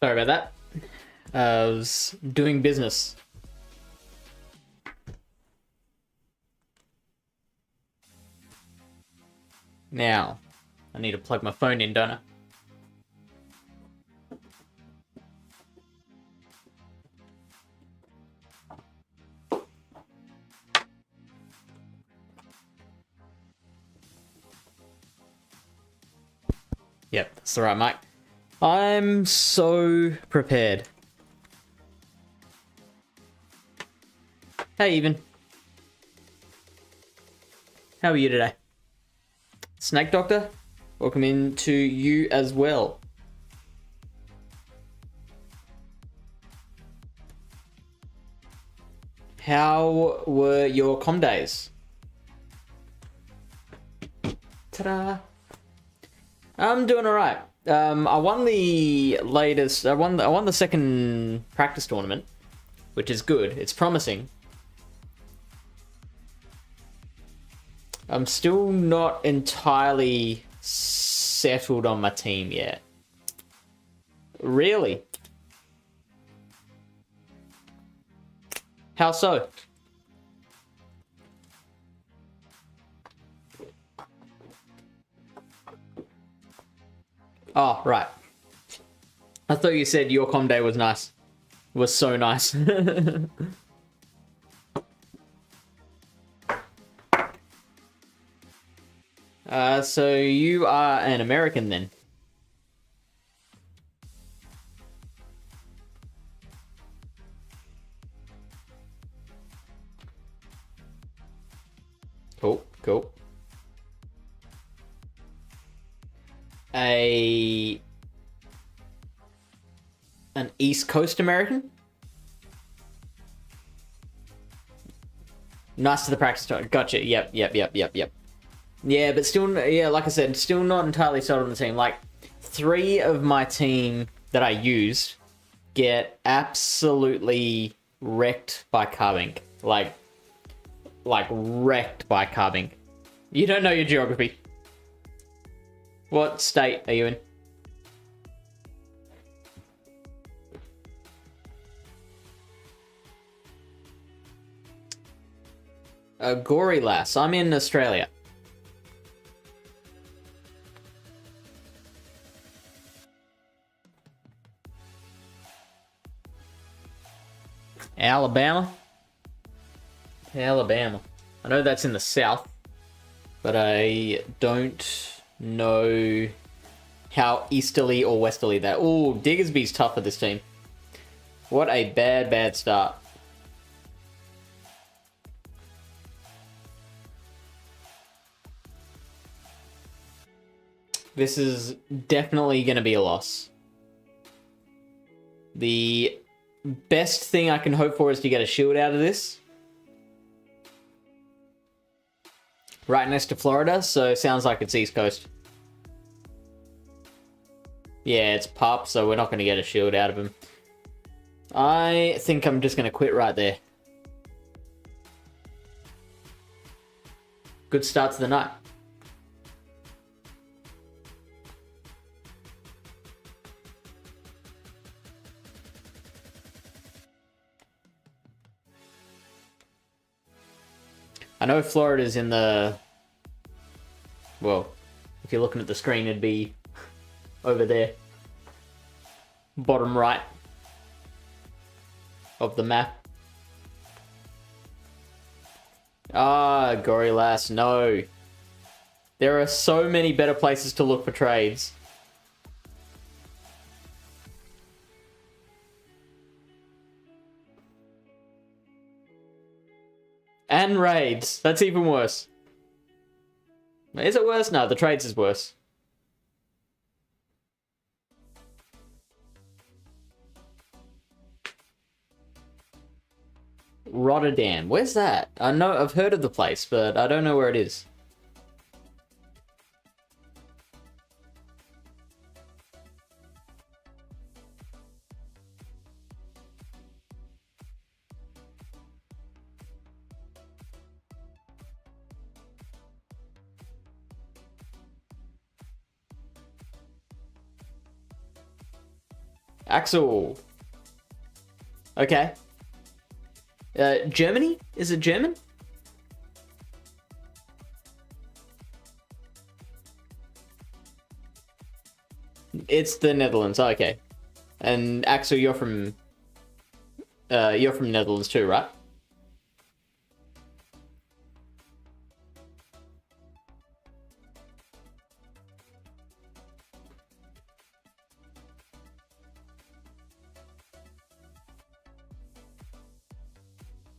Sorry about that. I was doing business. Now, I need to plug my phone in, don't I? Yep, that's the right mic. I'm so prepared. Hey, Even. How are you today? Snake Doctor, welcome in to you as well. How were your comm days? Ta-da! I'm doing alright. I won the latest. I won the second practice tournament, which is good. It's promising. I'm still not entirely settled on my team yet. Really? How so? Oh, right. I thought you said your comm day was nice. It was so nice. So you are an American then? Cool, cool. An East Coast American? Nice to the practice time. Gotcha. Yep. Yeah, but still, yeah, like I said, still not entirely settled on the team. Like, 3 of my team that I used get absolutely wrecked by Carbink. Like wrecked by Carbink. You don't know your geography. What state are you in? Gory Lass. I'm in Australia. Alabama? Alabama. I know that's in the south, but I don't know how easterly or westerly that... Ooh, Diggersby's tough for this team. What a bad start. This is definitely going to be a loss. The best thing I can hope for is to get a shield out of this. Right next to Florida, so it sounds like it's East Coast. Yeah, it's Pup, so we're not going to get a shield out of him. I think I'm just going to quit right there. Good start to the night. I know Florida's in the... Well, if you're looking at the screen, it'd be over there. Bottom right of the map. Ah, Gory Lass, no. There are so many better places to look for trades. And raids. That's even worse. Is it worse? No, the trades is worse. Rotterdam. Where's that? I know I've heard of the place, but I don't know where it is. Axel. Okay. Germany? Is it German? It's the Netherlands. Oh, okay. And Axel, you're from Netherlands too, right?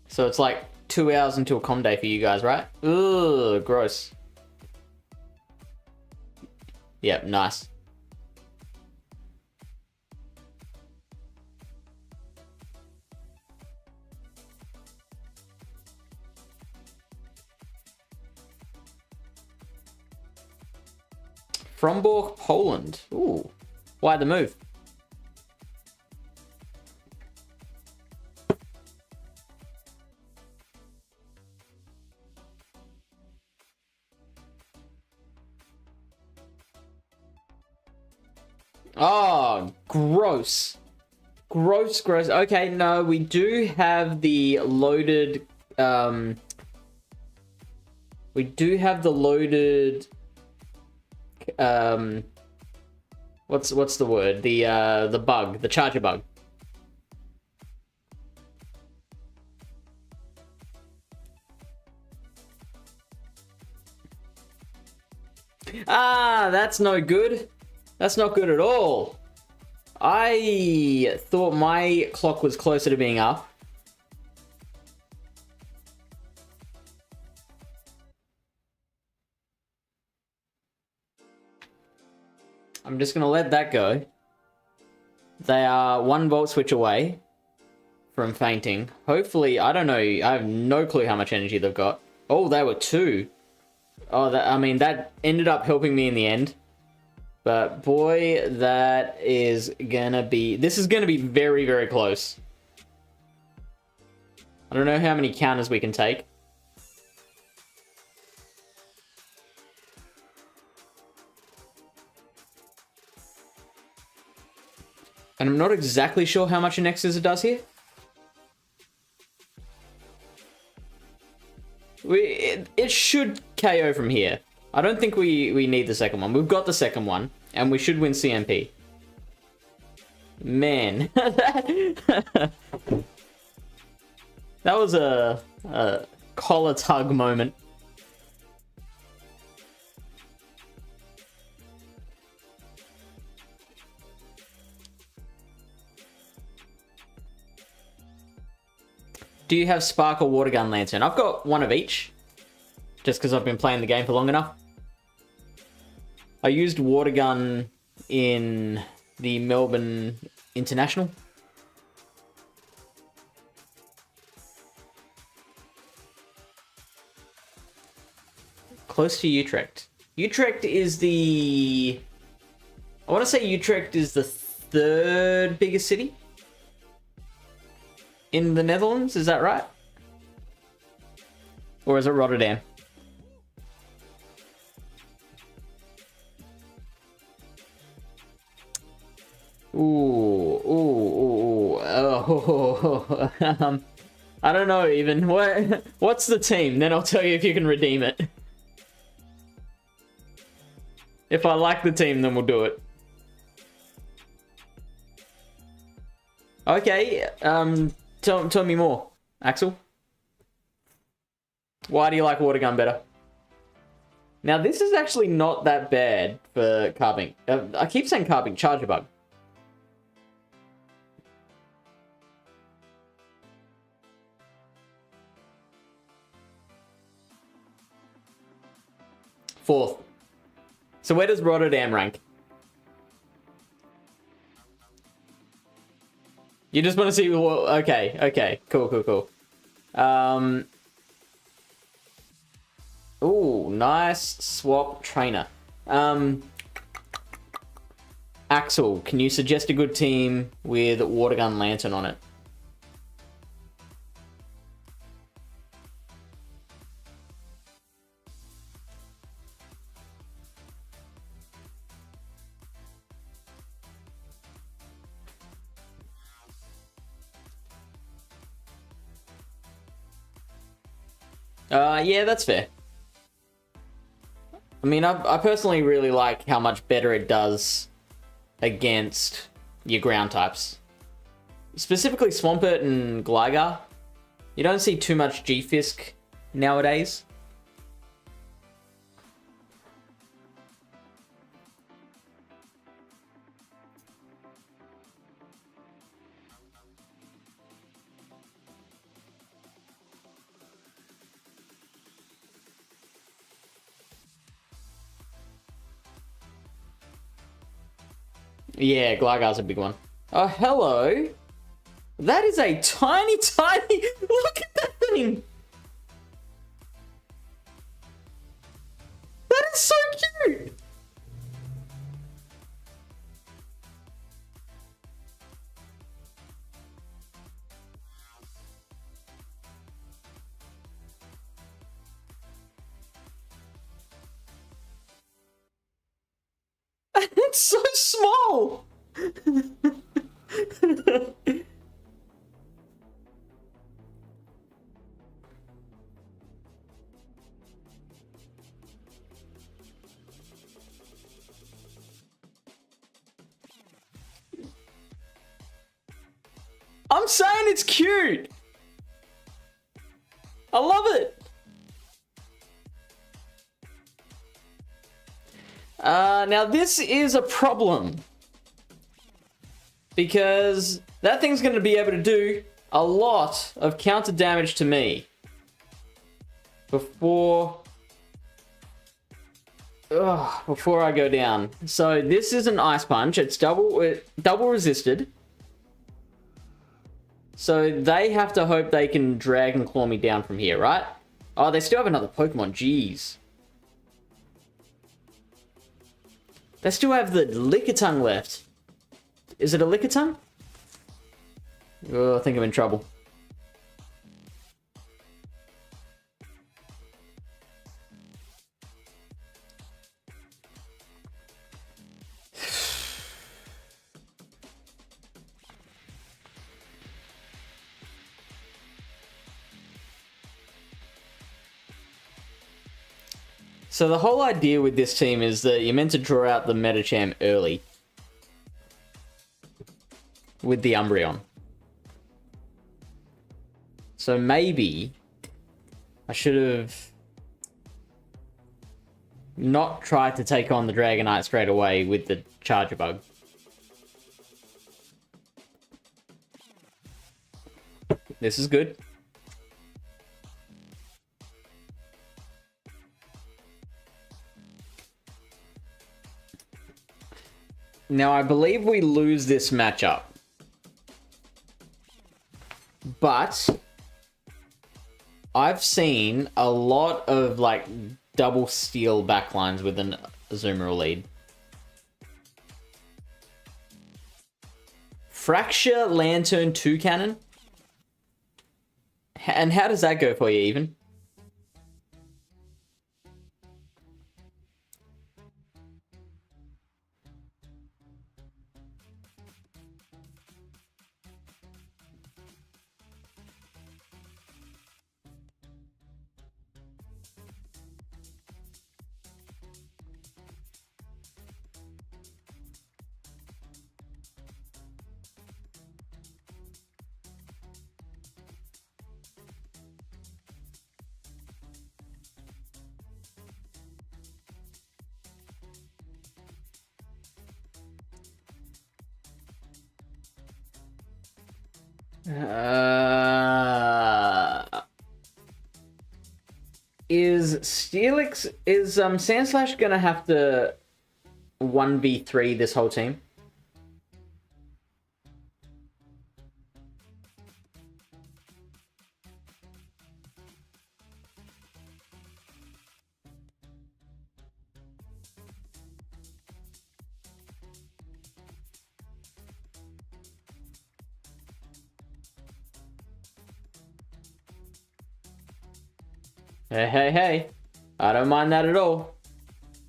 So it's like 2 hours until com day for you guys, right? Ugh, gross. Yep, nice. Fromborg, Poland. Ooh. Why the move? Oh, gross. Gross, gross. Okay, no, we do have the loaded, we do have the loaded, what's the word? The bug, the charger bug. Ah, that's no good. That's not good at all. I thought my clock was closer to being up. I'm just gonna let that go. They are 1 volt switch away from fainting. Hopefully, I don't know. I have no clue how much energy they've got. Oh, they were 2. Oh, I mean, that ended up helping me in the end. But boy, that is gonna be... This is gonna be very, very close. I don't know how many counters we can take. And I'm not exactly sure how much an X-Scissor does here. It should KO from here. I don't think we need the second one. We've got the second one, and we should win CMP. Man. That was a collar tug moment. Do you have Spark or Water Gun Lantern? I've got one of each, just because I've been playing the game for long enough. I used Water Gun in the Melbourne International. Close to Utrecht. Utrecht is the... I want to say Utrecht is the 3rd biggest city in the Netherlands, is that right? Or is it Rotterdam? Ooh. Oh. I don't know even. What's the team? Then I'll tell you if you can redeem it. If I like the team, then we'll do it. Okay, tell me more, Axel. Why do you like Water Gun better? Now, this is actually not that bad for Carbink. I keep saying Carbink, Charger Bug. Fourth. So where does Rotterdam rank? You just want to see... Okay. Cool. Ooh, nice swap trainer. Axel, can you suggest a good team with Water Gun Lantern on it? Yeah, that's fair. I mean, I personally really like how much better it does against your ground types. Specifically Swampert and Gligar. You don't see too much G-Fisk nowadays. Yeah, Gligar's a big one. Oh, hello. That is a tiny, tiny... Look at that thing. That is so cute. It's so small. I'm saying it's cute. I love it. Now this is a problem. Because that thing's going to be able to do a lot of counter damage to me. Before I go down. So this is an Ice Punch. It's double resisted. So they have to hope they can Dragon Claw me down from here, right? Oh, they still have another Pokemon. Jeez. They still have the Lickitung left. Is it a Lickitung? Oh, I think I'm in trouble. So the whole idea with this team is that you're meant to draw out the Metacham early. With the Umbreon. So maybe I should have not tried to take on the Dragonite straight away with the Charger Bug. This is good. Now, I believe we lose this matchup. But I've seen a lot of, like, double steal backlines with an Azumarill lead. Fracture, Lantern, 2-Cannon? And how does that go for you, even? Is Sandslash gonna have to 1v3 this whole team? Hey, hey, hey. I don't mind that at all.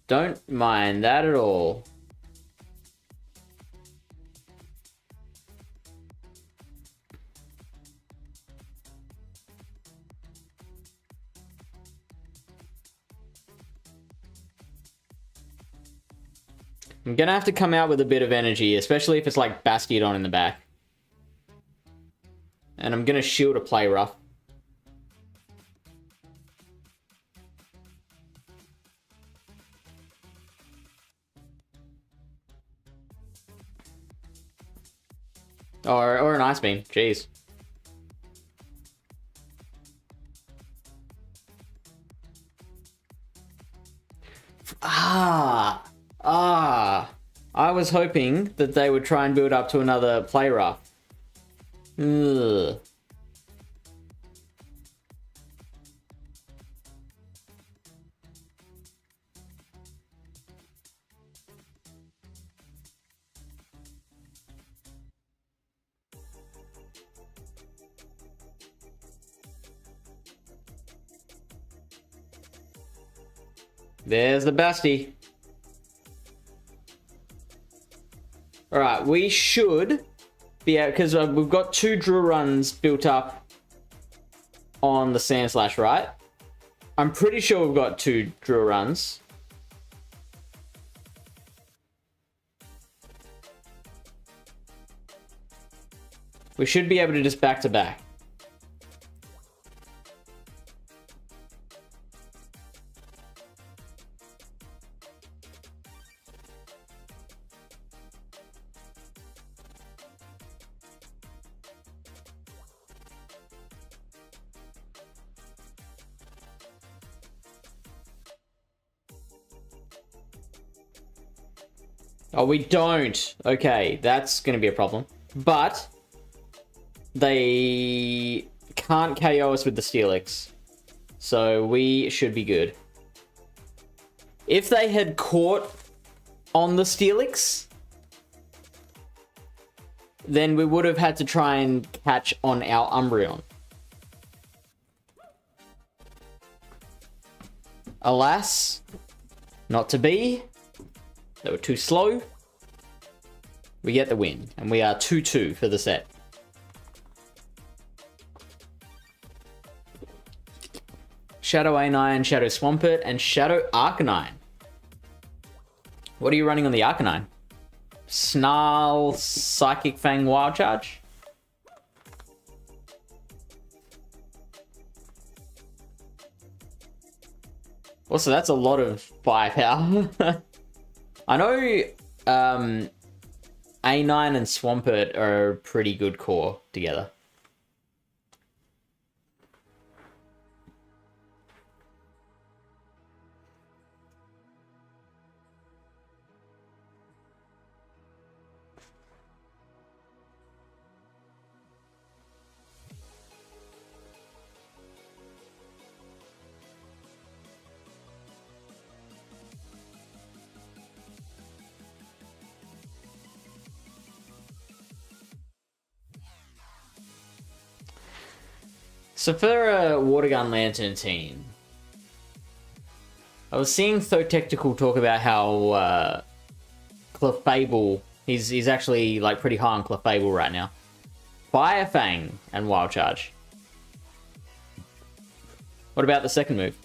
Don't mind that at all. I'm gonna have to come out with a bit of energy, especially if it's like Bastiodon in the back. And I'm gonna shield a play rough. Or an Ice Beam, jeez. I was hoping that they would try and build up to another play rough. Ugh. There's the Basti. Alright, we should be out, because we've got 2 drill runs built up on the Sandslash, right? I'm pretty sure we've got 2 drill runs. We should be able to just back to back. Oh, we don't. Okay, that's going to be a problem. But they can't KO us with the Steelix. So we should be good. If they had caught on the Steelix, then we would have had to try and catch on our Umbreon. Alas, not to be. They were too slow. We get the win, and we are 2-2 for the set. Shadow A9, Shadow Swampert, and Shadow Arcanine. What are you running on the Arcanine? Snarl, Psychic Fang, Wild Charge? Also, that's a lot of firepower. I know A9 and Swampert are a pretty good core together. So for a Water Gun Lantern team, I was seeing Thotectical talk about how Clefable, he's actually like pretty high on Clefable right now. Fire Fang and Wild Charge. What about the second move?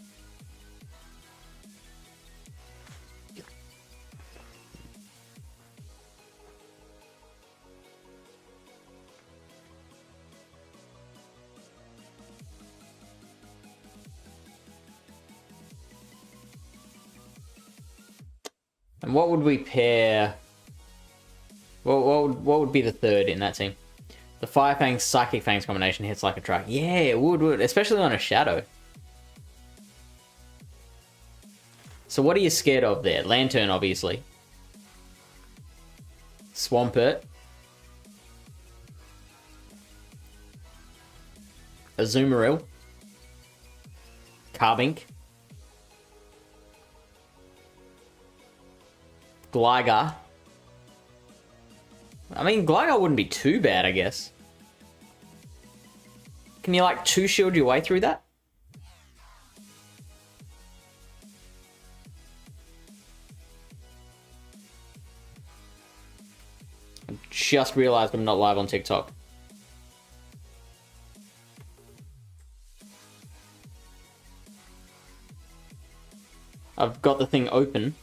And what would we pair? What would be the third in that team? The Fire Fangs, Psychic Fangs combination hits like a truck. Yeah, it would. Especially on a Shadow. So what are you scared of there? Lantern, obviously. Swampert. Azumarill. Carbink. Gligar. I mean, Gligar wouldn't be too bad, I guess. Can you, like, 2-shield your way through that? I just realized I'm not live on TikTok. I've got the thing open.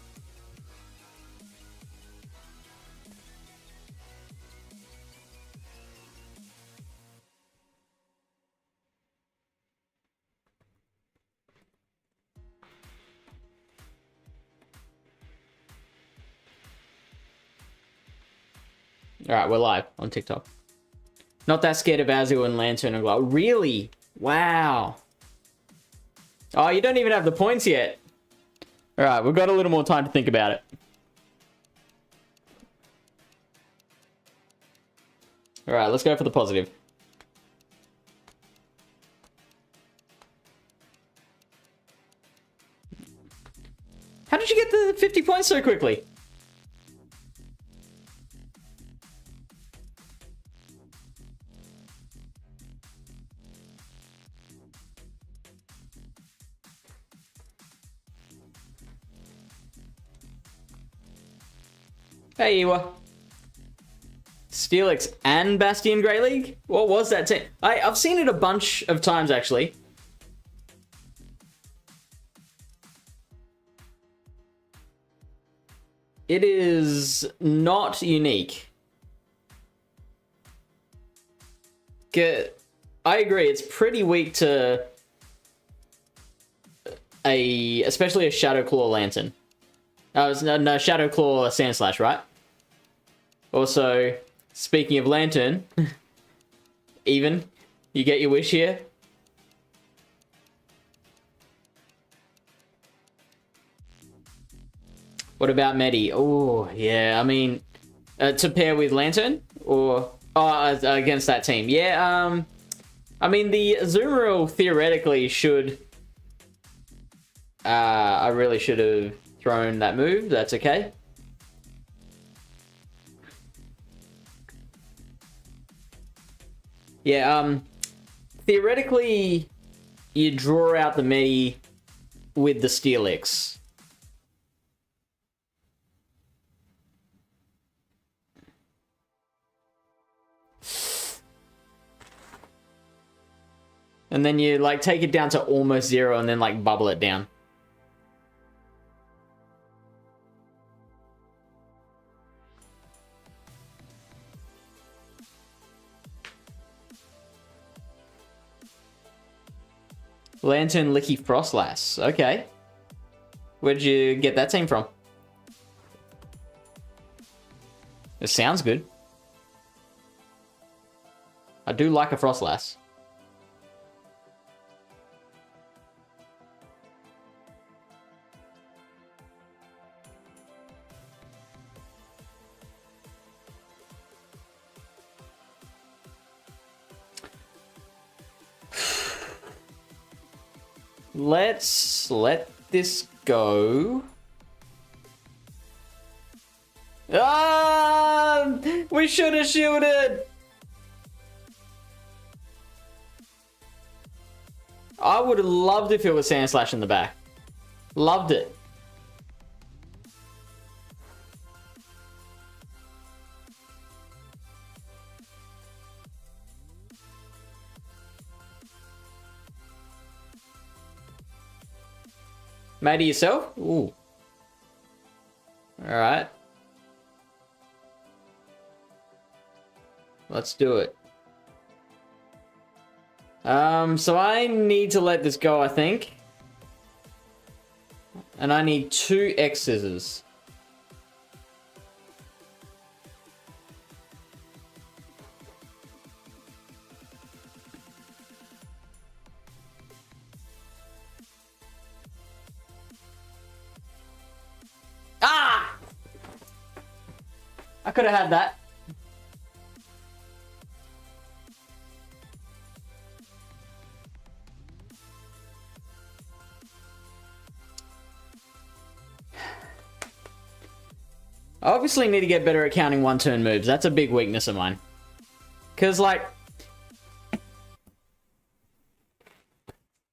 Alright, we're live on TikTok. Not that scared of Azul and Lantern and Glow. Really? Wow. Oh, you don't even have the points yet. Alright, we've got a little more time to think about it. Alright, let's go for the positive. How did you get the 50 points so quickly? Hey, Ewa. Steelix and Bastion Grey League? What was that team? I've seen it a bunch of times, actually. It is not unique. I agree, it's pretty weak to especially a Shadow Claw Lantern. No, Shadow Claw Sandslash, right? Also, speaking of Lantern, even, you get your wish here. What about Medi? Oh, yeah, I mean, to pair with Lantern? Or, against that team. Yeah, I mean, the Azumarill theoretically should... I really should have thrown that move. That's okay. Yeah, theoretically, you draw out the Medi with the Steelix. And then you, like, take it down to almost 0 and then, like, bubble it down. Lantern Licky Frostlass. Okay. Where'd you get that team from? It sounds good. I do like a Frostlass. Let's let this go. Ah! We should have shielded! I would have loved if it was Sandslash in the back. Loved it. Made it yourself? Ooh. Alright. Let's do it. So I need to let this go, I think. And I need 2 X scissors. Ah! I could have had that. I obviously need to get better at counting one-turn moves. That's a big weakness of mine. Because, like...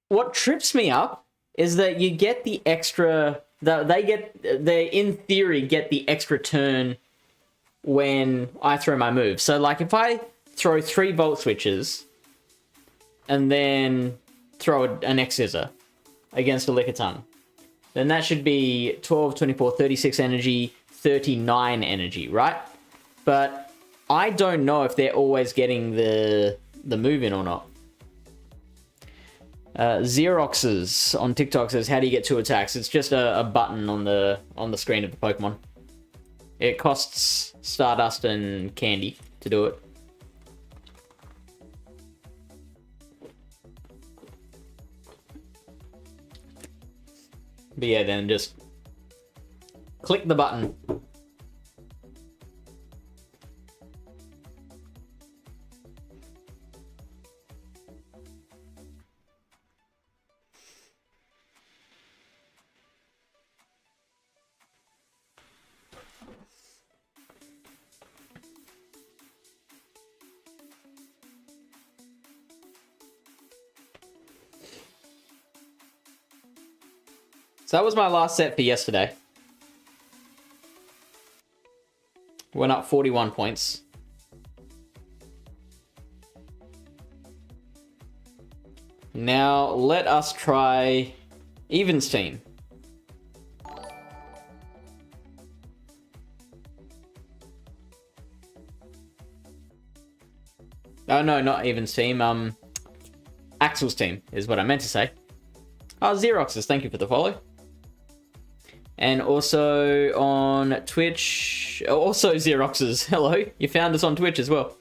what trips me up is that you get the extra... They, in theory, get the extra turn when I throw my move. So, like, if I throw 3 Volt Switches and then throw an X-Scissor against a Lickitung, then that should be 12, 24, 36 energy... 39 energy, right? But I don't know if they're always getting the move in or not. Xeroxes on TikTok says, how do you get 2 attacks? It's just a button on the screen of the Pokemon. It costs Stardust and Candy to do it. But yeah, then just click the button. So that was my last set for yesterday. Went up 41 points. Now let us try Evens team. Oh no, not Evens team. Axel's team is what I meant to say. Oh, Xeroxes, thank you for the follow. And also on Twitch, also Xeroxes, hello. You found us on Twitch as well.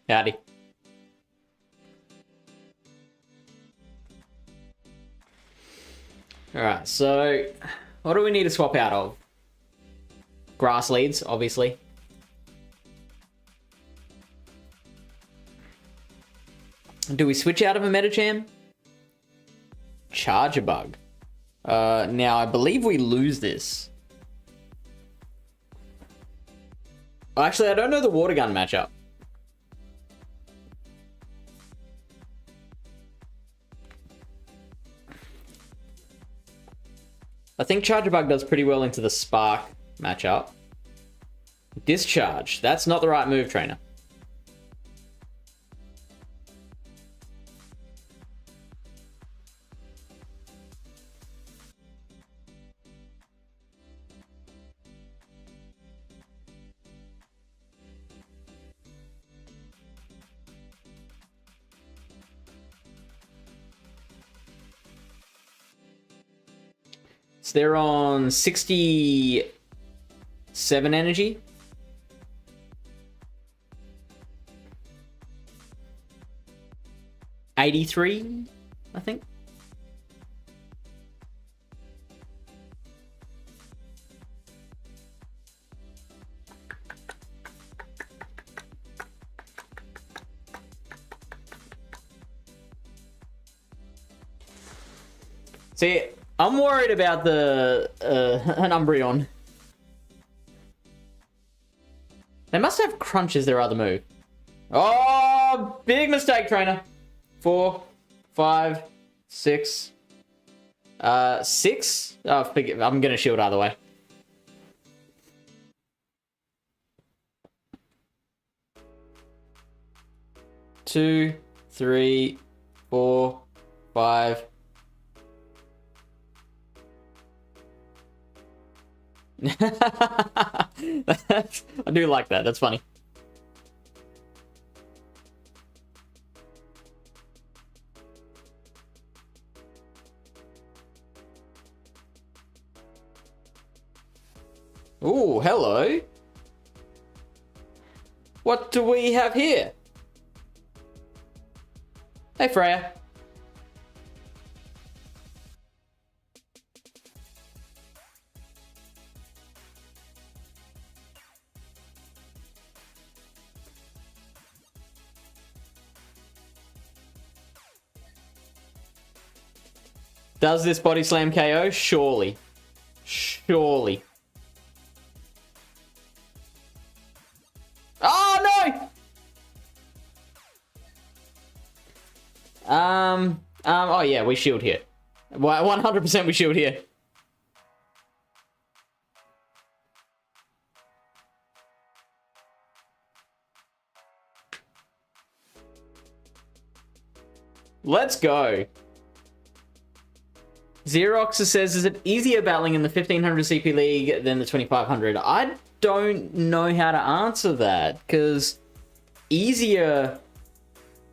Howdy. Alright, so what do we need to swap out of? Grass leads, obviously. Do we switch out of a Metacham? Charger bug. Now, I believe we lose this. Actually, I don't know the water gun matchup. I think Charger Bug does pretty well into the Spark matchup. Discharge. That's not the right move, trainer. So they're on 67 energy. $83, I think. See, I'm worried about the an Umbreon. They must have Crunch as their other move. Oh, big mistake, trainer. 4, 5, 6. 6? Oh, I'm gonna shield either way. Two, 3, 4, 5. I do like that. That's funny. Ooh, hello. What do we have here? Hey, Freya. Does this body slam KO? Surely. Surely. Oh, no! Oh yeah, we shield here. 100% we shield here. Let's go. Xerox says, is it easier battling in the 1500 CP League than the 2500? I don't know how to answer that, because easier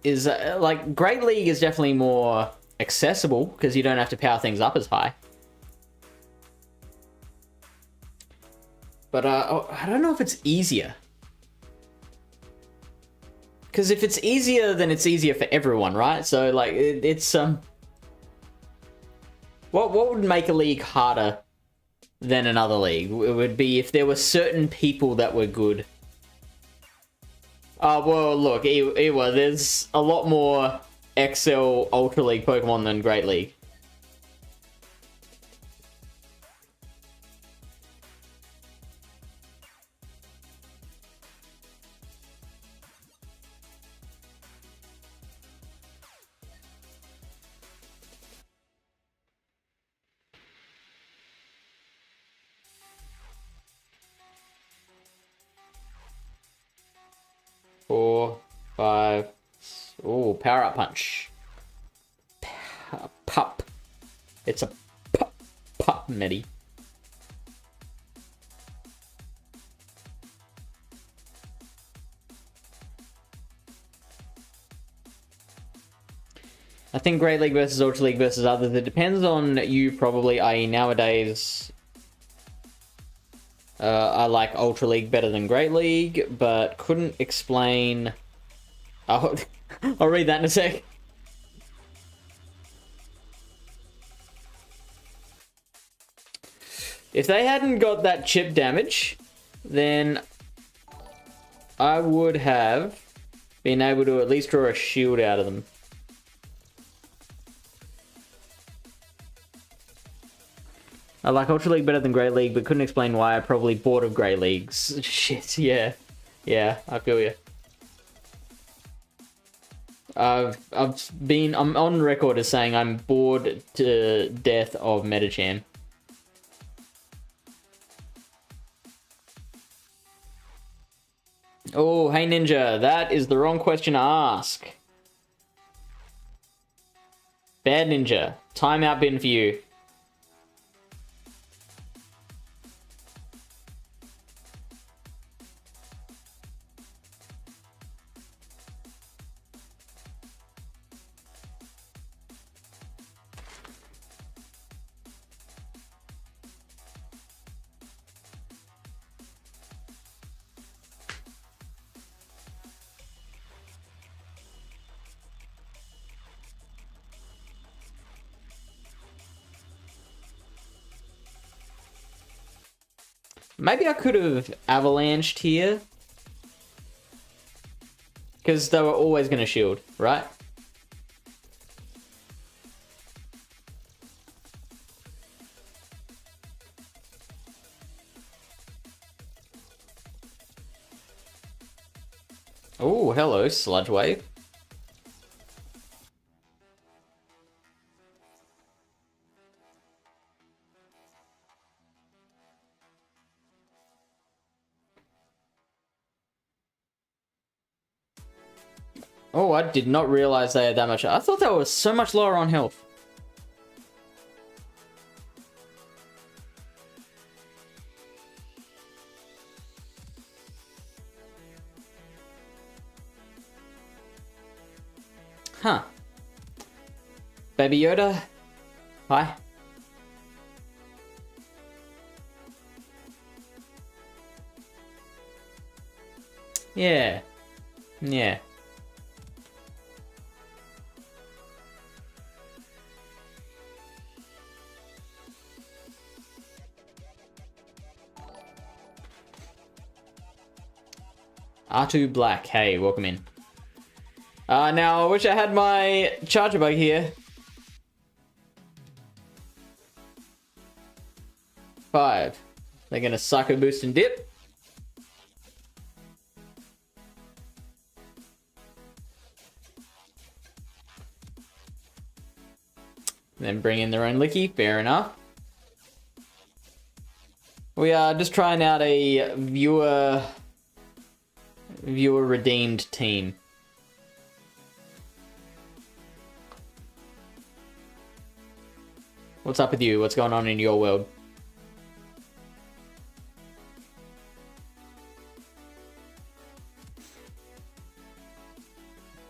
is, like, Great League is definitely more accessible, because you don't have to power things up as high. But I don't know if it's easier. Because if it's easier, then it's easier for everyone, right? So, like, it's... What would make a league harder than another league? It would be if there were certain people that were good. Well, look, Ewa, there's a lot more XL Ultra League Pokemon than Great League. Four, five. Oh, Power Up Punch. Pup. It's a pup Medi. I think Great League versus Ultra League versus others, it depends on you probably, i.e. nowadays, I like Ultra League better than Great League, but couldn't explain... I'll read that in a sec. If they hadn't got that chip damage, then I would have been able to at least draw a shield out of them. I like Ultra League better than Great League, but couldn't explain why. I probably bored of Great Leagues. Shit, yeah. Yeah, I feel you. I'm on record as saying I'm bored to death of Metacham. Oh, hey Ninja, that is the wrong question to ask. Bad Ninja, timeout bin for you. Maybe I could have avalanched here. Because they were always going to shield, right? Oh, hello, Sludge Wave. Oh, I did not realize they had that much. I thought they were so much lower on health. Huh. Baby Yoda. Hi. Yeah. Yeah. R2 Black, hey, welcome in. Now, I wish I had my charger bug here. 5. They're gonna Psycho Boost and dip. Then bring in their own Licky, fair enough. We are just trying out a viewer redeemed team. What's up with you? What's going on in your world?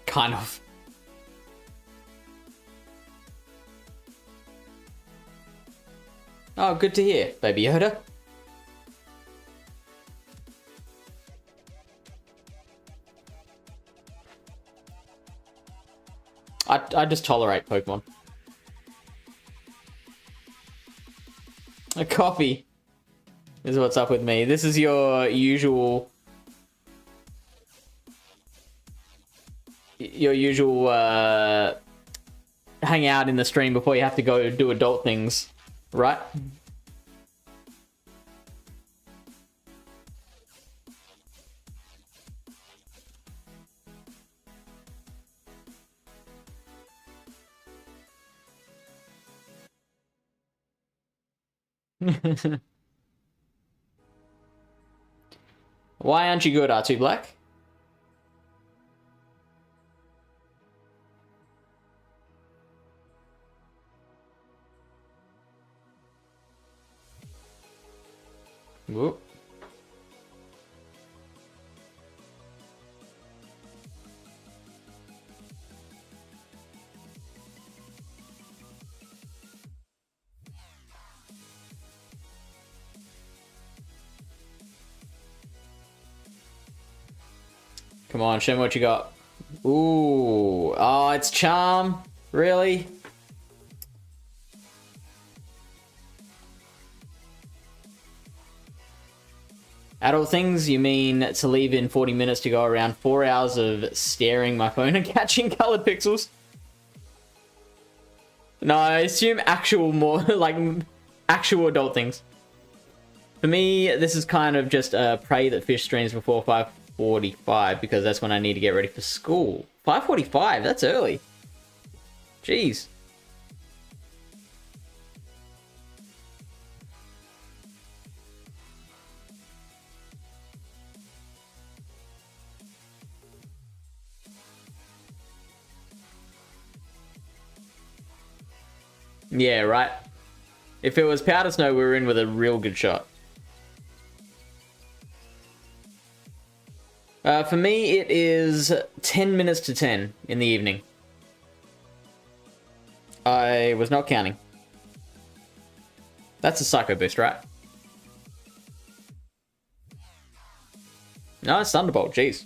Kind of. Oh, good to hear, Baby Yoda. I just tolerate Pokemon. A coffee is what's up with me. This is your usual... hang out in the stream before you have to go do adult things, right? Why aren't you good, R2 Black? Whoop. Come on, show me what you got. Ooh. Oh, it's Charm. Really? Adult things, you mean to leave in 40 minutes to go around 4 hours of staring my phone and catching colored pixels? No, I assume actual more, like, actual adult things. For me, this is kind of just a pray that Fish streams before 5:45 because that's when I need to get ready for school. 5:45? That's early. Jeez. Yeah, right. If it was Powder Snow, we were in with a real good shot. For me, it is 10 minutes to 10 in the evening. I was not counting. That's a Psycho Boost, right? No, it's Thunderbolt, jeez.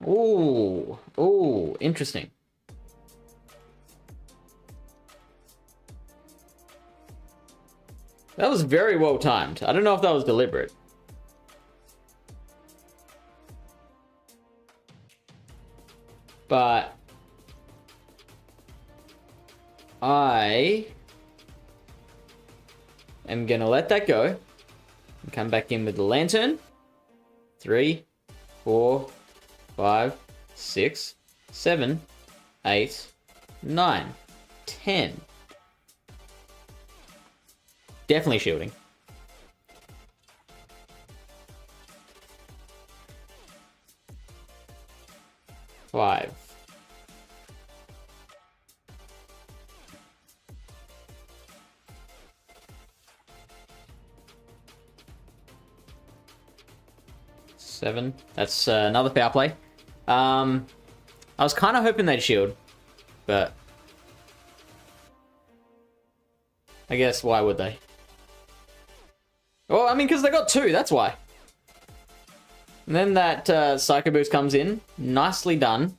Ooh, ooh, interesting. That was very well timed. I don't know if that was deliberate. But I am gonna let that go and come back in with the lantern. 3, 4, 5, 6, 7, 8, 9, 10. Definitely shielding. Five. Seven. That's another foul play. I was kind of hoping they'd shield, but I guess why would they? Well, I mean, because they got 2, that's why. And then that Psycho Boost comes in. Nicely done.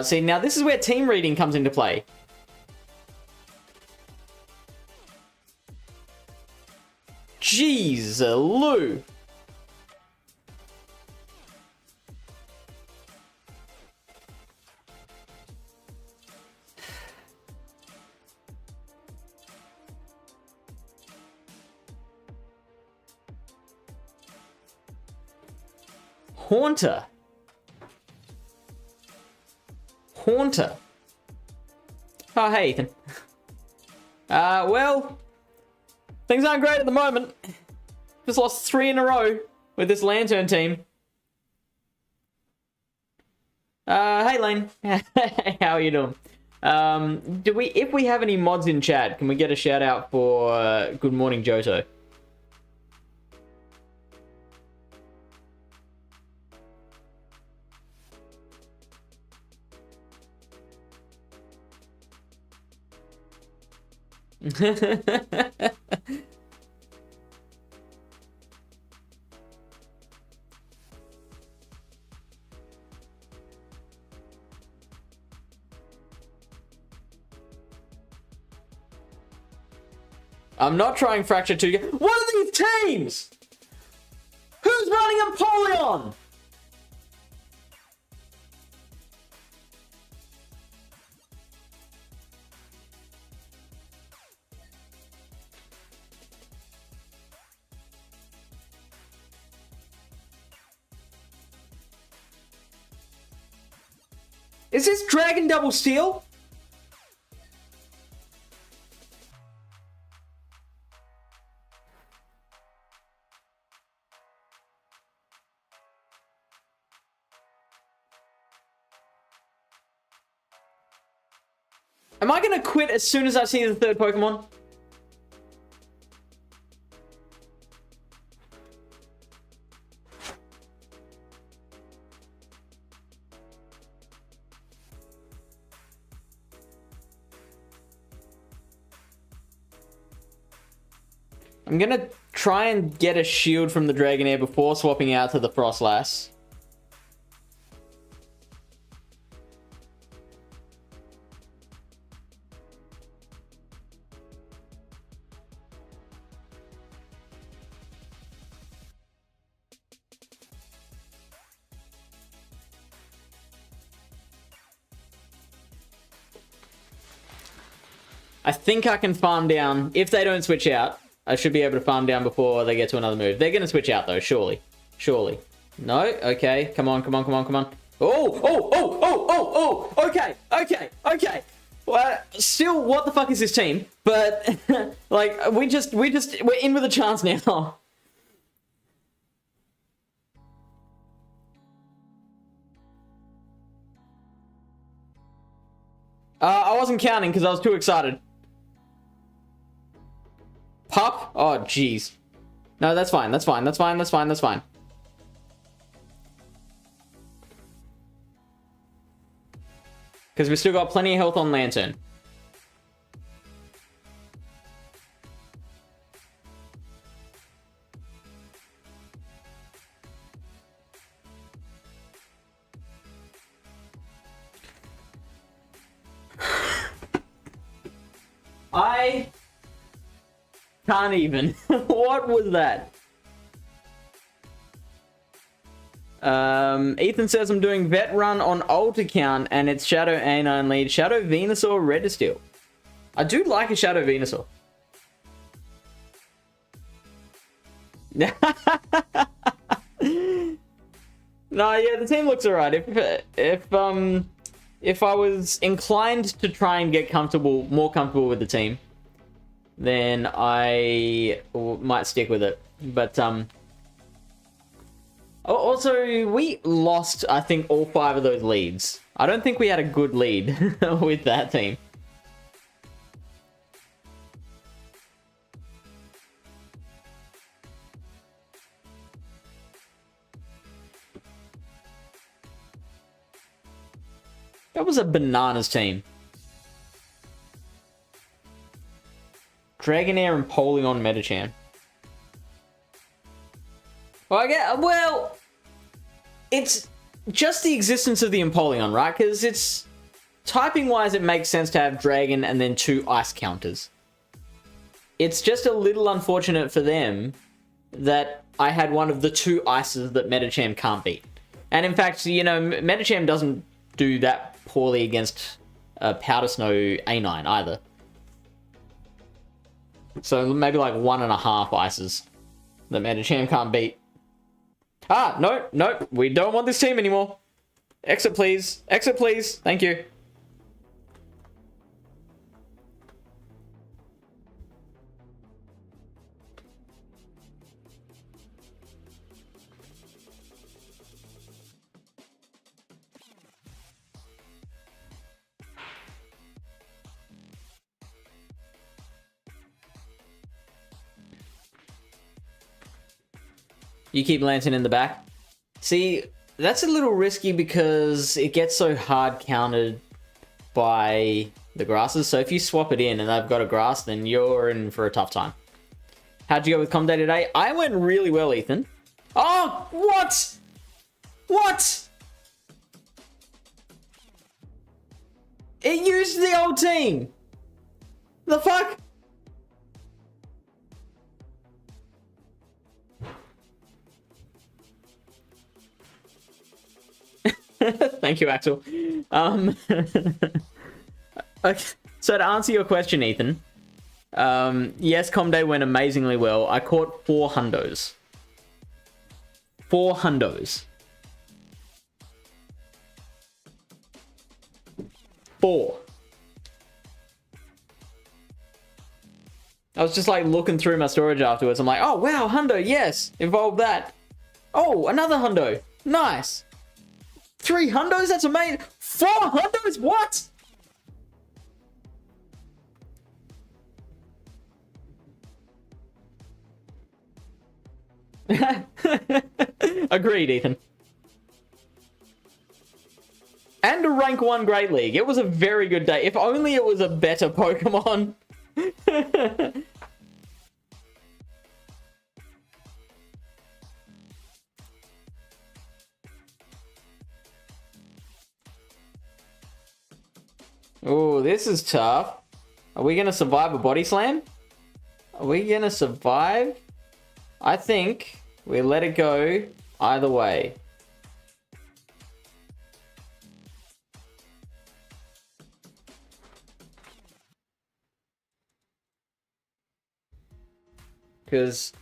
See, now this is where team reading comes into play. Jeez, Lou. Haunter. Haunter. Oh, hey, Ethan. Well, things aren't great at the moment. Just lost 3 in a row with this Lantern team. Hey, Lane. How are you doing? If we have any mods in chat, can we get a shout out for Good Morning Johto? I'm not trying Fracture 2. What are these teams? Who's running Empoleon? Is this Dragon Double Steel? Am I gonna quit as soon as I see the third Pokemon? I'm gonna try and get a shield from the Dragonair before swapping out to the Frostlass. I think I can farm down. If they don't switch out, I should be able to farm down before they get to another move. They're going to switch out, though, surely. Surely. No? Okay. Come on, come on, come on, come on. Oh! Okay, okay, okay. Well, still, what the fuck is this team? But, like, we're in with a chance now. I wasn't counting because I was too excited. Pup? Oh, jeez. No, that's fine. That's fine. That's fine. That's fine. That's fine. Because we've still got plenty of health on Lantern. I can't even. What was that? Ethan says I'm doing vet run on alt account and it's Shadow A9 lead. Shadow Venusaur, Red to Steel. I do like a Shadow Venusaur. No, yeah, the team looks alright. If I was inclined to try and get more comfortable with the team, then I might stick with it. But, also, we lost, I think, all 5 of those leads. I don't think we had a good lead with that team. That was a bananas team. Dragonair and Empoleon Metachan. Well, it's just the existence of the Empoleon, right? Because it's typing-wise, it makes sense to have Dragon and then 2 ice counters. It's just a little unfortunate for them that I had one of the 2 ices that Metacham can't beat. And in fact, you know, Metacham doesn't do that poorly against Powder Snow A9 either. So maybe like 1.5 ices that Metacham can't beat. Ah, no, no. We don't want this team anymore. Exit, please. Exit, please. Thank you. You keep Lantern in the back. See, that's a little risky because it gets so hard countered by the grasses. So if you swap it in and they've got a grass, then you're in for a tough time. How'd you go with Comday today? I went really well, Ethan. Oh, what? What? It used the old team. The fuck? Thank you, Axel. Okay. So to answer your question, Ethan, yes, Comday went amazingly well. I caught 4 hundos. 4 hundos. 4. I was just like looking through my storage afterwards. I'm like, oh wow, hundo, yes, evolved that. Oh, another hundo, nice. 3 hundos, that's amazing. 4 hundos, what? Agreed, Ethan. And a rank 1 Great League. It was a very good day. If only it was a better Pokemon. Oh, this is tough. Are we going to survive a body slam? Are we going to survive? I think we let it go either way. Because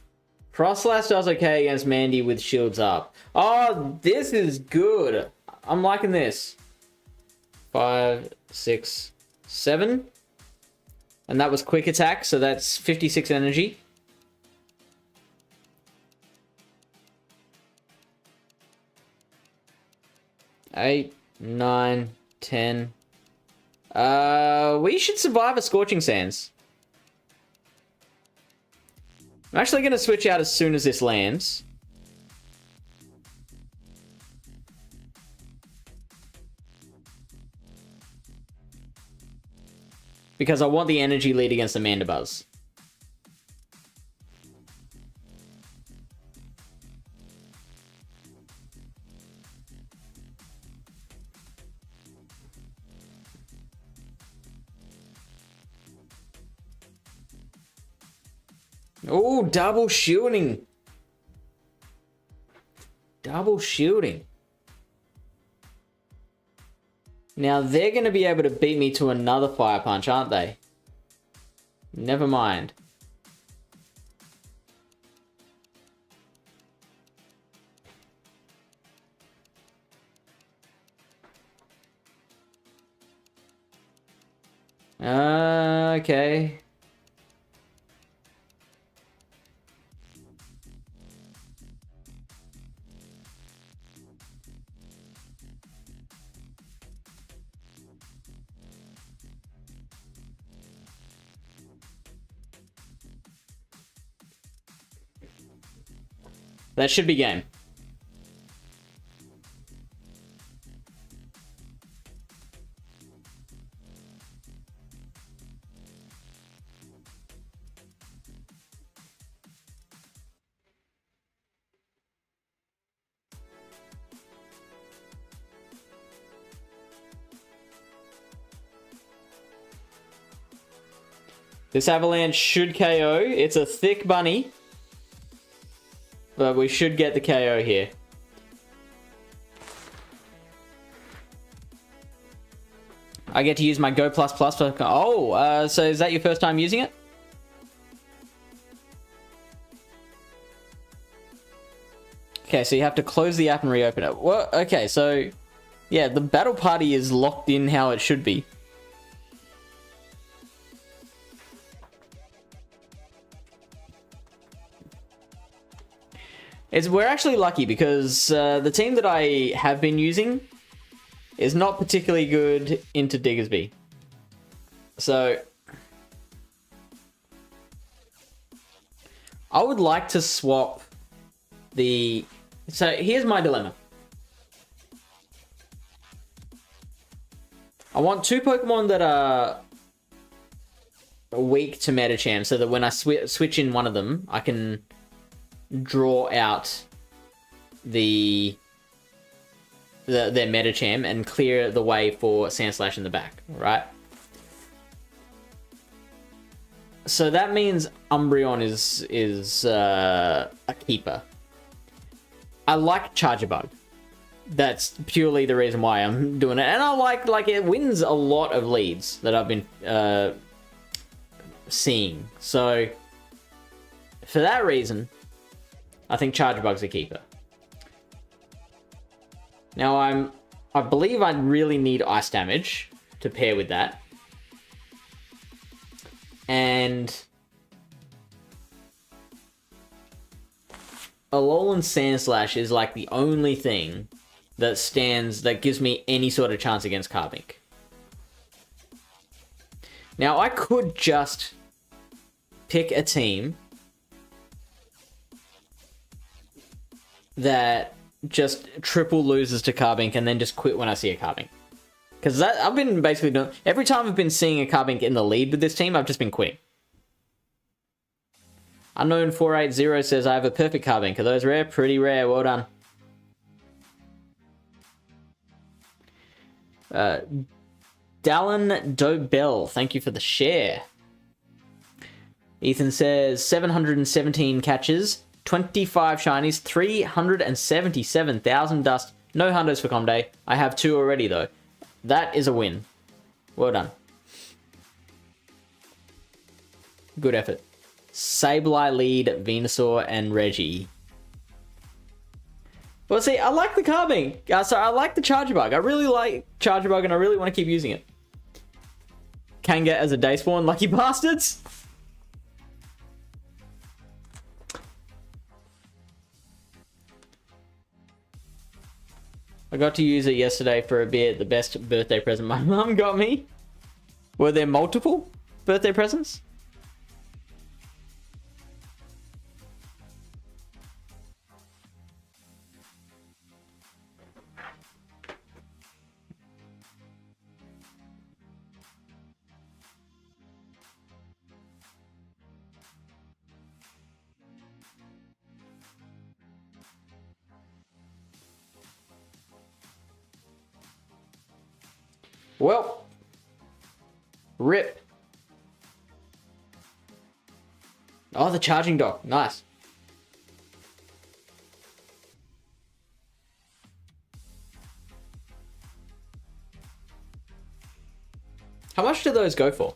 Frostlash does okay against Mandy with shields up. Oh, this is good. I'm liking this. 5, 6, 7. And that was quick attack, so that's 56 energy. Eight, 9, 10. We should survive a Scorching Sands. I'm actually going to switch out as soon as this lands. Because I want the energy lead against the Mandibuzz. Oh, double shielding. Double shielding. Now, they're going to be able to beat me to another Fire Punch, aren't they? Never mind. Okay. That should be game. This Avalanche should KO. It's a thick bunny. But we should get the KO here. I get to use my Go++. Oh, so is that your first time using it? Okay, so you have to close the app and reopen it. Well, okay, so yeah, the battle party is locked in how it should be. We're actually lucky because the team that I have been using is not particularly good into Diggersby. So I would like to swap the... So here's my dilemma. I want two Pokemon that are weak to Metacham so that when I switch in one of them, I can draw out their Metacham and clear the way for Sandslash in the back, right? So that means Umbreon is a keeper. I like Charger Bug. That's purely the reason why I'm doing it, and I like it wins a lot of leads that I've been seeing. So for that reason, I think Charger Bug's a keeper. Now I believe I really need Ice Damage to pair with that. And Alolan Sandslash is like the only thing that gives me any sort of chance against Carbink. Now I could just pick a team that just triple loses to Carbink and then just quit when I see a Carbink. Because I've been basically doing... Every time I've been seeing a Carbink in the lead with this team, I've just been quitting. Unknown 480 says, I have a perfect Carbink. Are those rare? Pretty rare. Well done. Dallin Dobell, thank you for the share. Ethan says, 717 catches, 25 shinies, 377,000 dust. No hundos for Comday. I have 2 already, though. That is a win. Well done. Good effort. Sableye lead, Venusaur, and Reggie. Well, see, I like the Carbink. I like the Charger Bug. I really like Charger Bug, and I really want to keep using it. Kanga as a day spawn, lucky bastards. I got to use it yesterday for a bit. The best birthday present my mum got me. Were there multiple birthday presents? Well, rip. Oh, the charging dock. Nice. How much do those go for?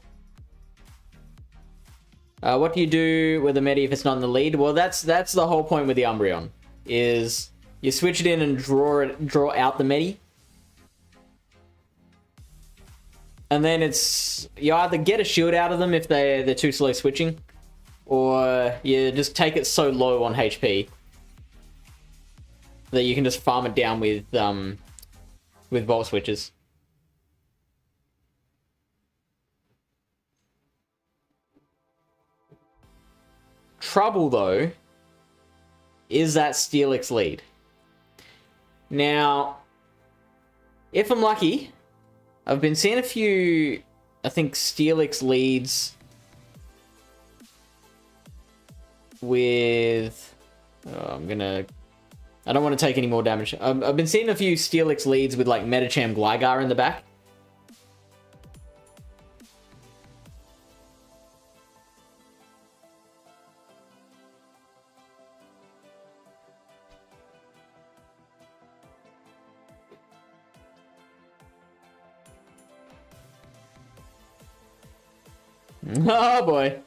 What do you do with a Medi if it's not in the lead? Well, that's the whole point with the Umbreon. Is you switch it in and draw out the Medi. And then you either get a shield out of them if they're too slow switching, or you just take it so low on HP that you can just farm it down with Volt Switches. Trouble, though, is that Steelix lead. Now, if I'm lucky... I've been seeing a few, I think, Steelix leads with... I don't want to take any more damage. I've been seeing a few Steelix leads with, like, Metacham Gligar in the back. Oh boy.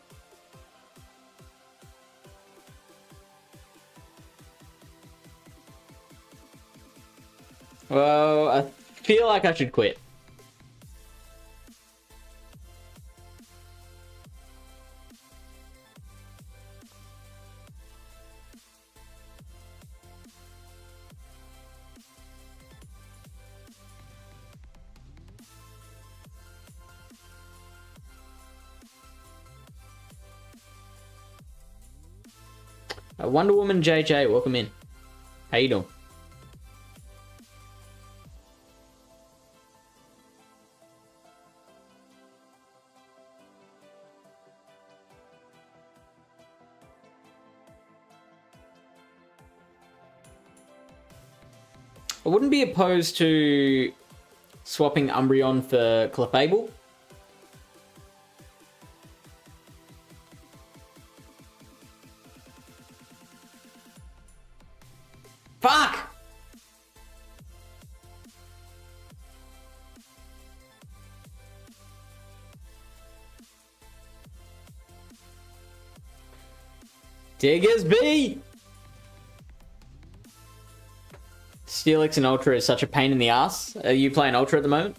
Well, I feel like I should quit. Wonder Woman JJ, welcome in. How you doing? I wouldn't be opposed to swapping Umbreon for Clefable. Fuck! Diggers B! Steelix and Ultra is such a pain in the ass. Are you playing Ultra at the moment?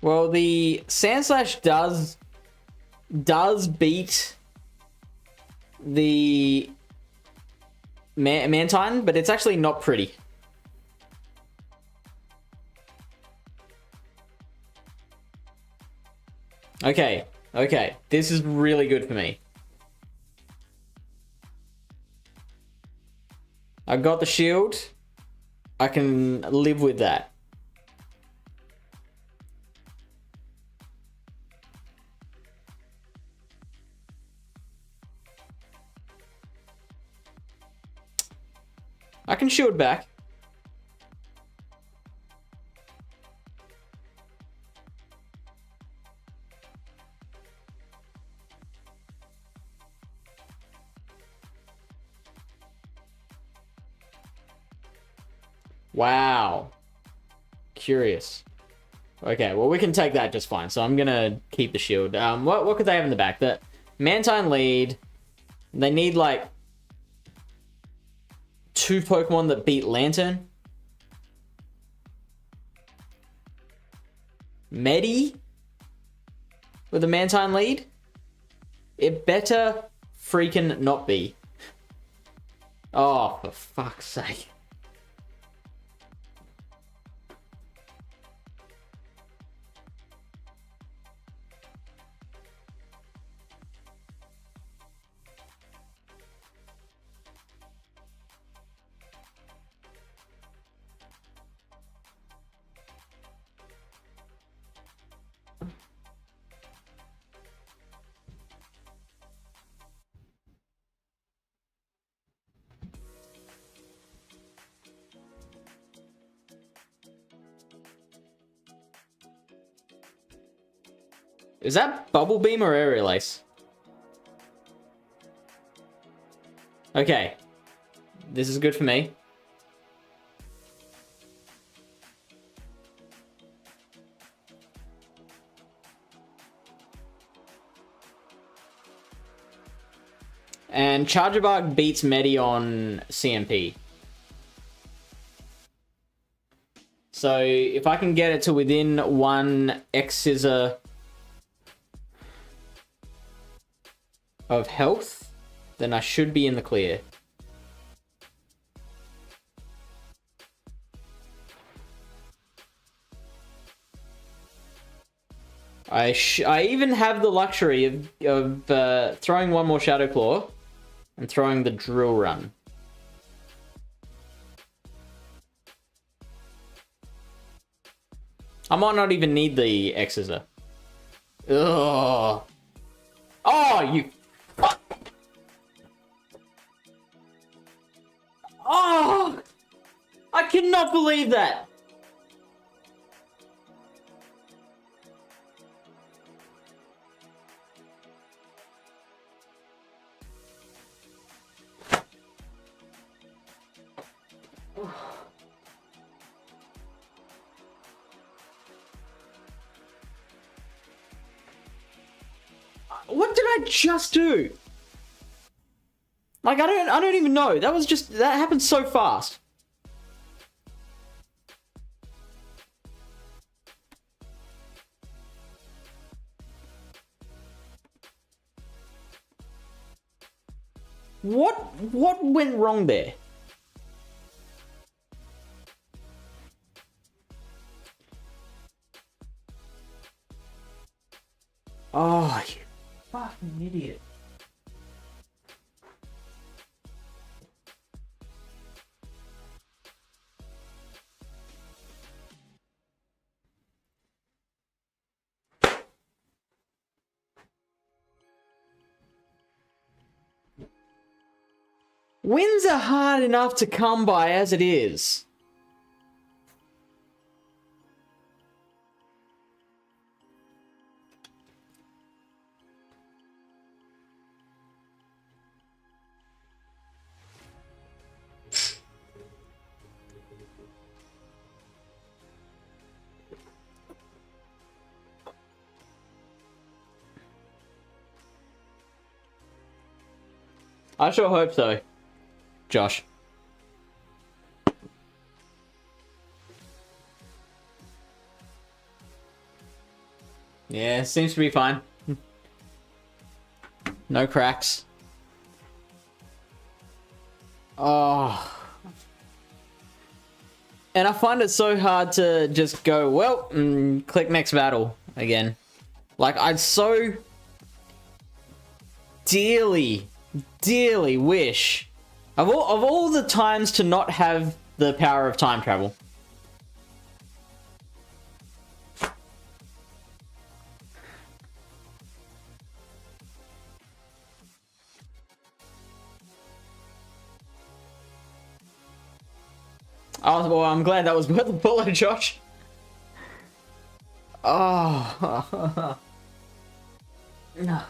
Well, the Sandslash does beat the Mantine, but it's actually not pretty. Okay, okay. This is really good for me. I got the shield. I can live with that. I can shield back. Wow. Curious. Okay, well, we can take that just fine. So I'm going to keep the shield. What could they have in the back? The Mantine lead. They need, like, 2 Pokemon that beat Lantern. Medi with a Mantine lead. It better freaking not be. Oh, for fuck's sake. Is that Bubble Beam or Aerial Ace? Okay. This is good for me. And Charger Bark beats Medi on CMP. So if I can get it to within 1 X-Scissor of health, then I should be in the clear. I even have the luxury of throwing 1 more Shadow Claw and throwing the Drill Run. I might not even need the X-Scissor. Ugh. Oh, you fuck. I cannot believe that. What did I just do? Like, I don't even know. That happened so fast. What went wrong there? Oh, you fucking idiot. Wins are hard enough to come by as it is. I sure hope so, Josh. Yeah, seems to be fine. No cracks. Oh. And I find it so hard to just go, well, click next battle again. Like, I so dearly wish of all the times to not have the power of time travel. Oh, well, I'm glad that was worth the bullet, Josh. Oh. No.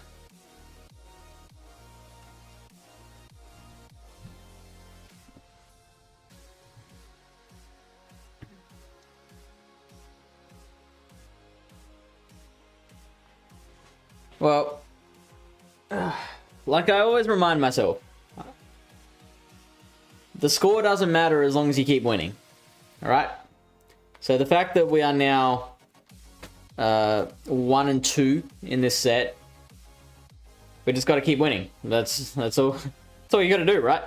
Well, like I always remind myself, the score doesn't matter as long as you keep winning. Alright? So the fact that we are now 1 and 2 in this set, we just got to keep winning. That's all you got to do, right?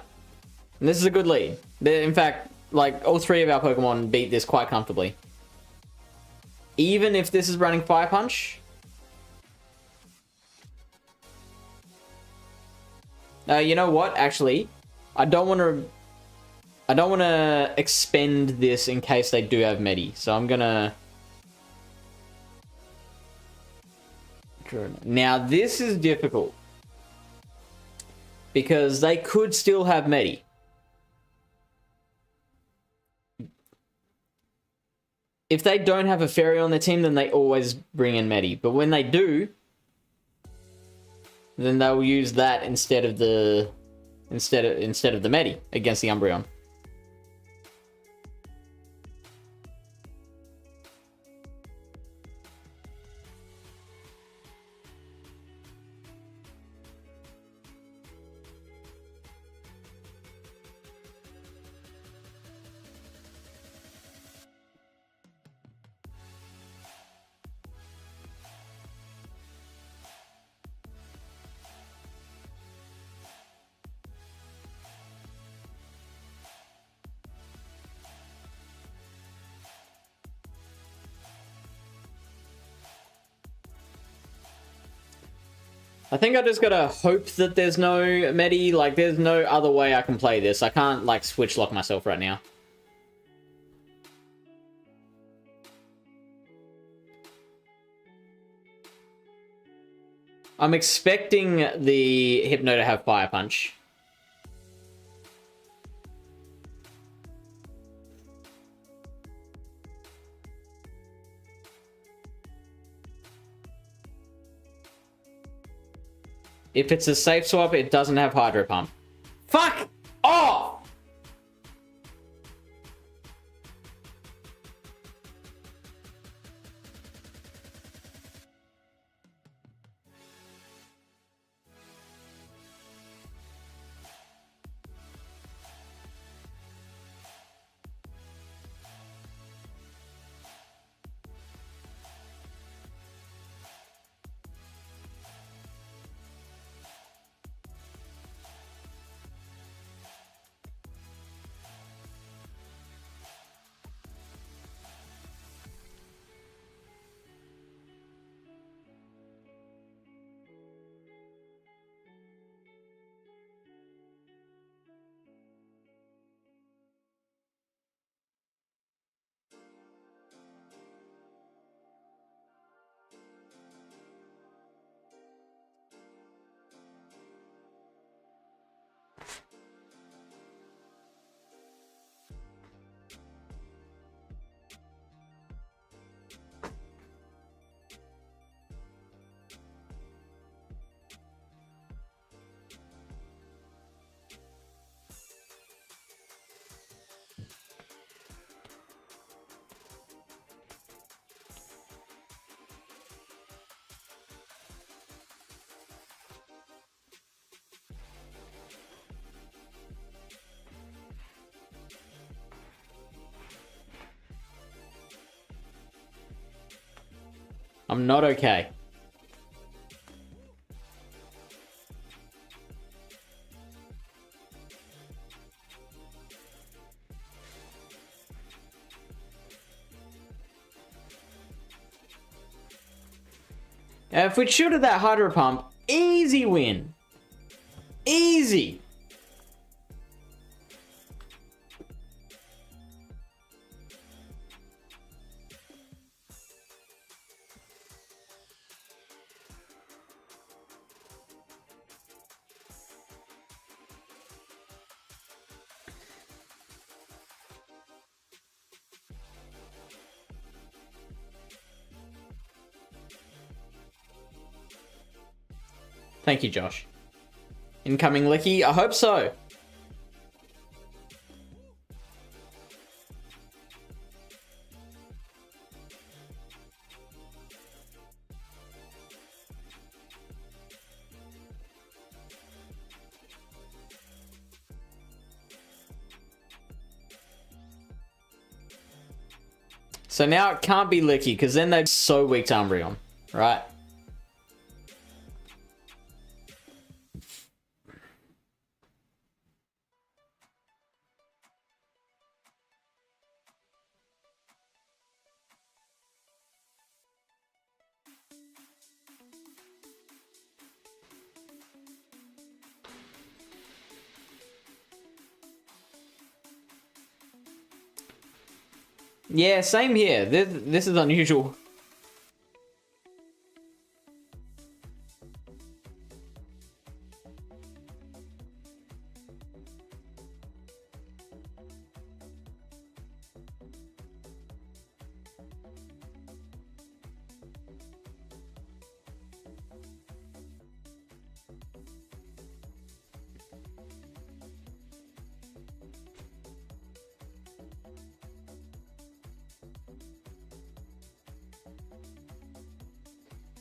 And this is a good lead. In fact, like, all 3 of our Pokemon beat this quite comfortably. Even if this is running Fire Punch. You know what? Actually, I don't want to expend this in case they do have Medi. So I'm gonna. Now this is difficult because they could still have Medi. If they don't have a Fairy on their team, then they always bring in Medi. But when they do, then they'll use that instead of the Medi against the Umbreon. I think I just gotta hope that there's no Medi. Like, there's no other way I can play this. I can't, like, switch lock myself right now. I'm expecting the Hypno to have Fire Punch. If it's a safe swap, it doesn't have hydro pump. Fuck off! I'm not okay. If we shoot at that hydro pump, easy win. Easy. Thank you, Josh. Incoming Licky? I hope so. So now it can't be Licky, because then they're so weak to Umbreon, right? Yeah, same here. This is unusual.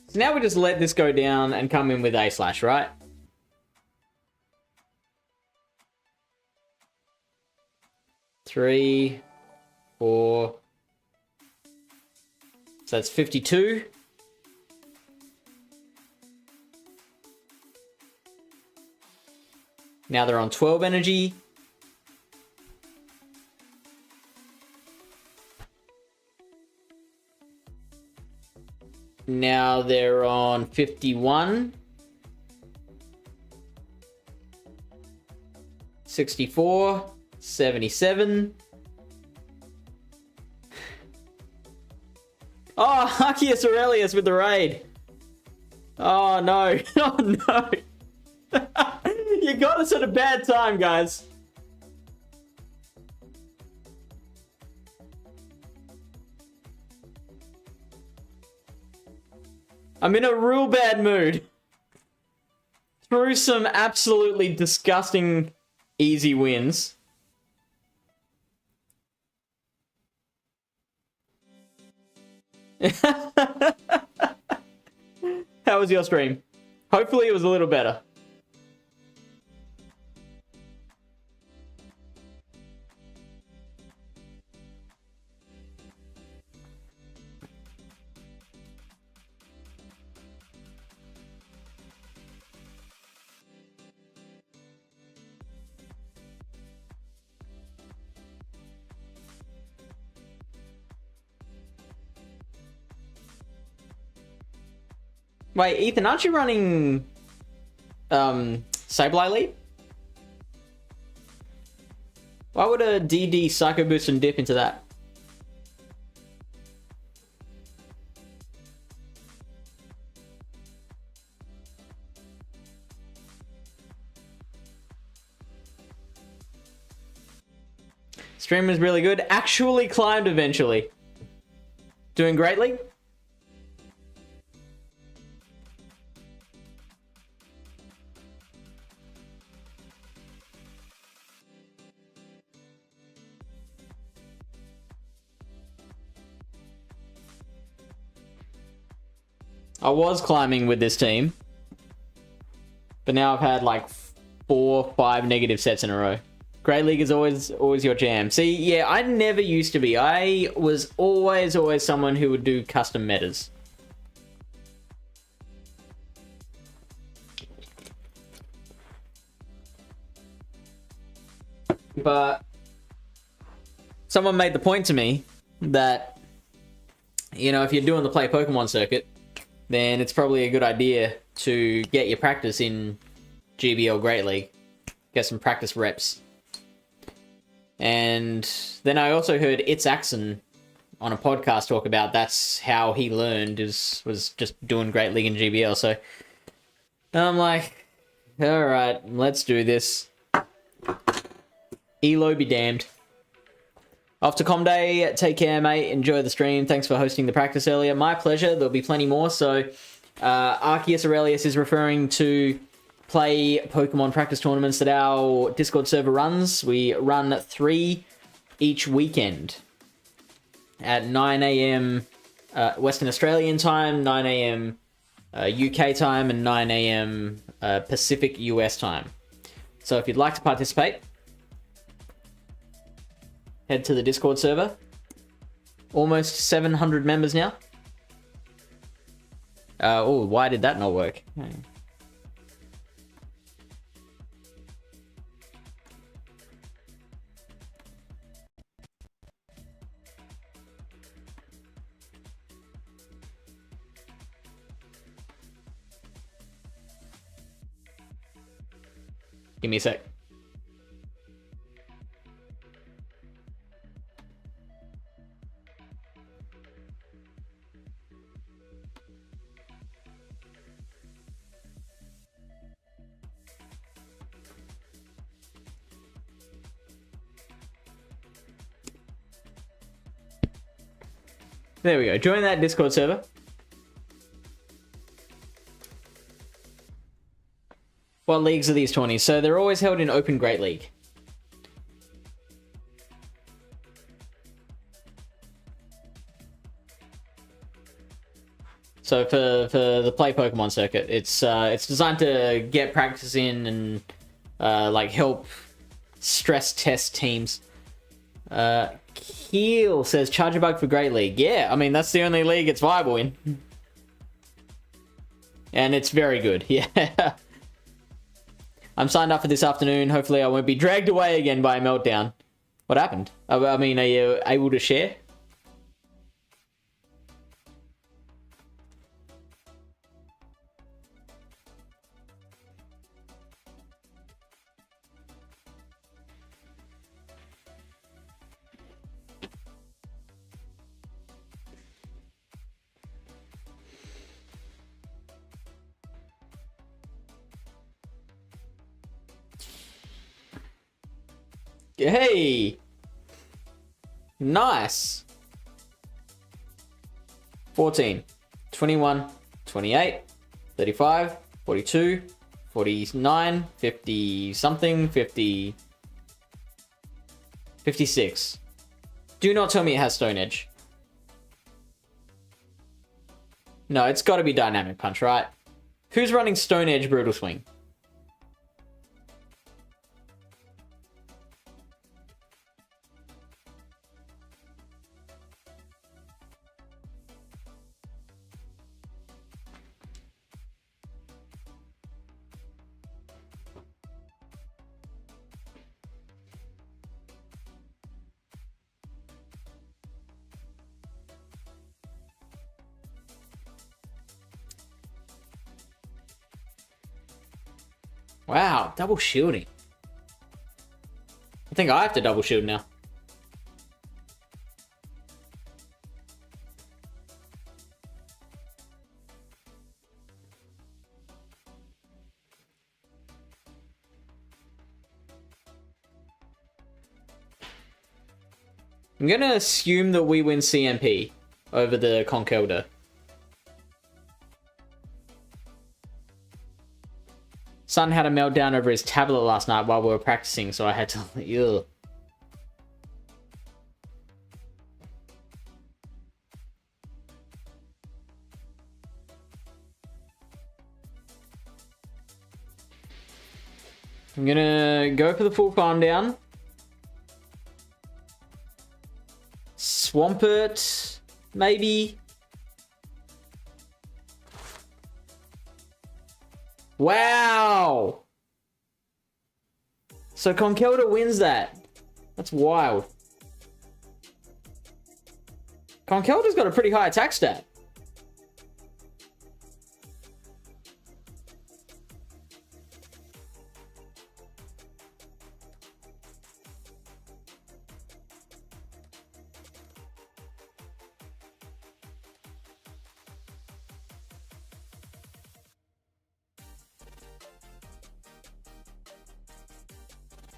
So now we just let this go down and come in with A-Slash, right? Three, 4. So that's 52. Now they're on 12 energy. Now they're on 51. 64. 77. Oh, Arceus Aurelius with the raid. Oh no. Oh no. You got us at a bad time, guys. I'm in a real bad mood. through some absolutely disgusting easy wins. How was your stream? Hopefully it was a little better. Wait, Ethan, aren't you running Sableye Leap? Why would a DD Psycho Boost and dip into that? Stream was really good. Actually climbed eventually. Doing greatly. I was climbing with this team, but now I've had like 4 or 5 negative sets in a row. Great League is always your jam. See, yeah, I never used to be. I was always someone who would do custom metas. But someone made the point to me that, you know, if you're doing the play Pokemon circuit, then it's probably a good idea to get your practice in GBL Great League. Get some practice reps. And then I also heard It's Axon on a podcast talk about that's how he learned, was just doing Great League in GBL. So I'm like, alright, let's do this. Elo be damned. Off to Com Day. Take care, mate. Enjoy the stream. Thanks for hosting the practice earlier. My pleasure. There'll be plenty more. So, Arceus Aurelius is referring to play Pokemon practice tournaments that our Discord server runs. We run 3 each weekend at 9 a.m. Western Australian time, 9 a.m. UK time, and 9 a.m. Pacific US time. So, if you'd like to participate, head to the Discord server. Almost 700 members now. Oh, why did that not work? Give me a sec. There we go. Join that Discord server. What leagues are these tourneys? So they're always held in Open Great League. So for the play Pokemon circuit, it's designed to get practice in and like help stress test teams. Keel says Charger Bug for Great League. Yeah, I mean that's the only league it's viable in. And it's very good. Yeah. I'm signed up for this afternoon. Hopefully I won't be dragged away again by a meltdown. What happened? I mean, are you able to share? Hey! Nice! 14, 21, 28, 35, 42, 49, 50 something, 50, 56. Do not tell me it has Stone Edge. No, it's got to be Dynamic Punch, right? Who's running Stone Edge Brutal Swing? Wow, double shielding. I think I have to double shield now. I'm gonna assume that we win CMP over the Conkeldurr. Son had a meltdown over his tablet last night while we were practicing, so I had to... Ugh. I'm gonna go for the full farm down. Swampert, maybe. Wow! So Conkeldurr wins that. That's wild. Conkeldurr's got a pretty high attack stat.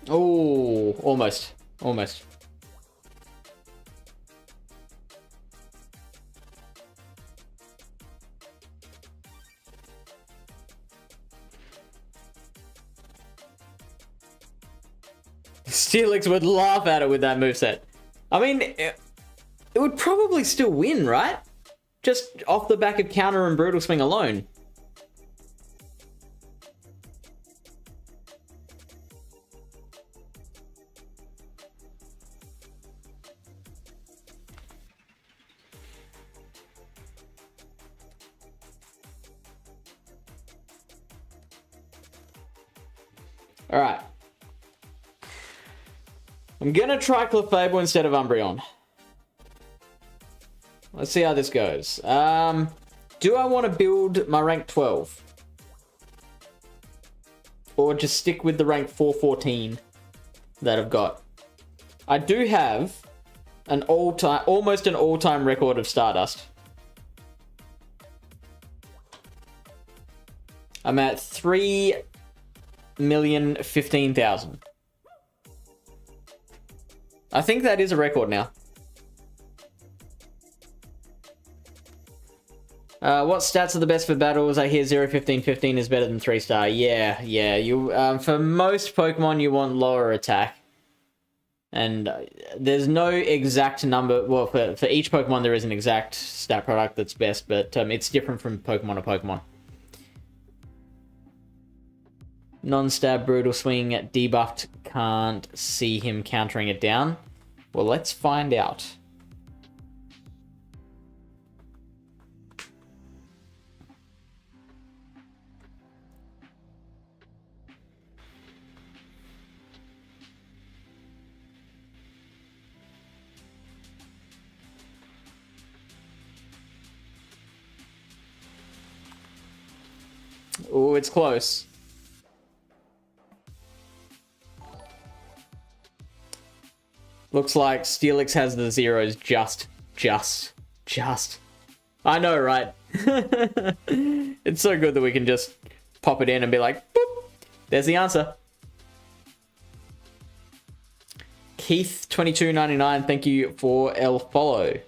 Oh, almost. Almost. Steelix would laugh at it with that moveset. I mean, it would probably still win, right? Just off the back of counter and Brutal Swing alone. Alright. I'm gonna try Clefable instead of Umbreon. Let's see how this goes. Do I want to build my rank 12? Or just stick with the rank 414 that I've got? I do have an almost an all-time record of Stardust. I'm at 3,015,000. I think that is a record now. What stats are the best for battles? I hear 0, 15, 15 is better than 3-star. Yeah. You for most Pokemon, you want lower attack. And there's no exact number. Well, for each Pokemon, there is an exact stat product that's best, but it's different from Pokemon to Pokemon. Non-stab Brutal Swing debuffed, can't see him countering it down. Well, let's find out. Oh, it's close. Looks like Steelix has the zeros just. I know, right? It's so good that we can just pop it in and be like, boop, there's the answer. Keith2299, thank you for El follow.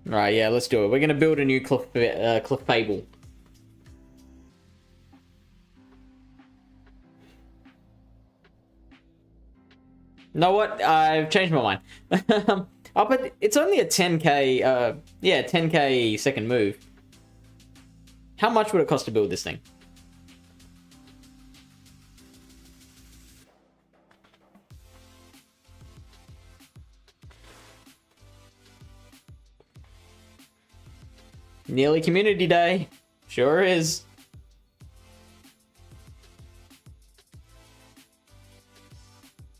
Right, yeah, let's do it. We're gonna build a new Cliff Fable. Know what? I've changed my mind. Oh, but it's only a 10k, yeah, 10k second move. How much would it cost to build this thing? Nearly Community Day. Sure is.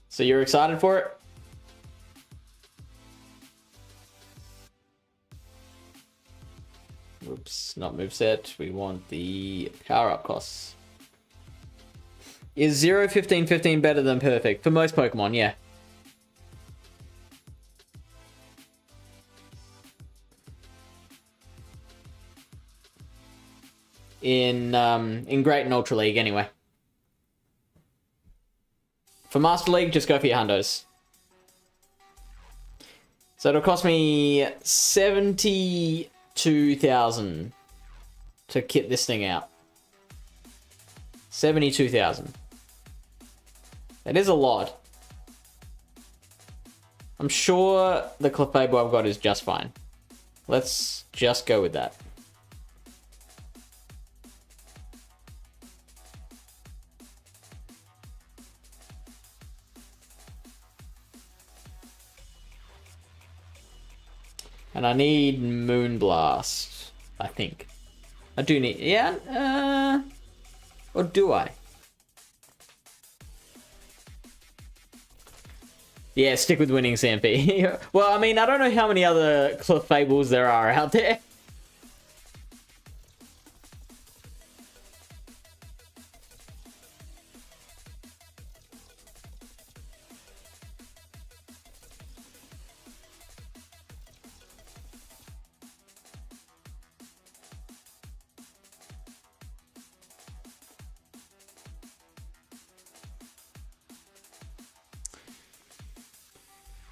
So you're excited for it? Oops, not moveset. We want the power-up costs. Is 0, 15, 15 better than perfect? For most Pokemon, yeah. In Great and Ultra League, anyway. For Master League, just go for your hundos. So it'll cost me 72,000 to kit this thing out. 72,000. That is a lot. I'm sure the Cliff Fable I've got is just fine. Let's just go with that. And I need Moonblast, I think. I do need... Yeah, or do I? Yeah, stick with winning CMP. Well, I mean, I don't know how many other Cliff Fables there are out there.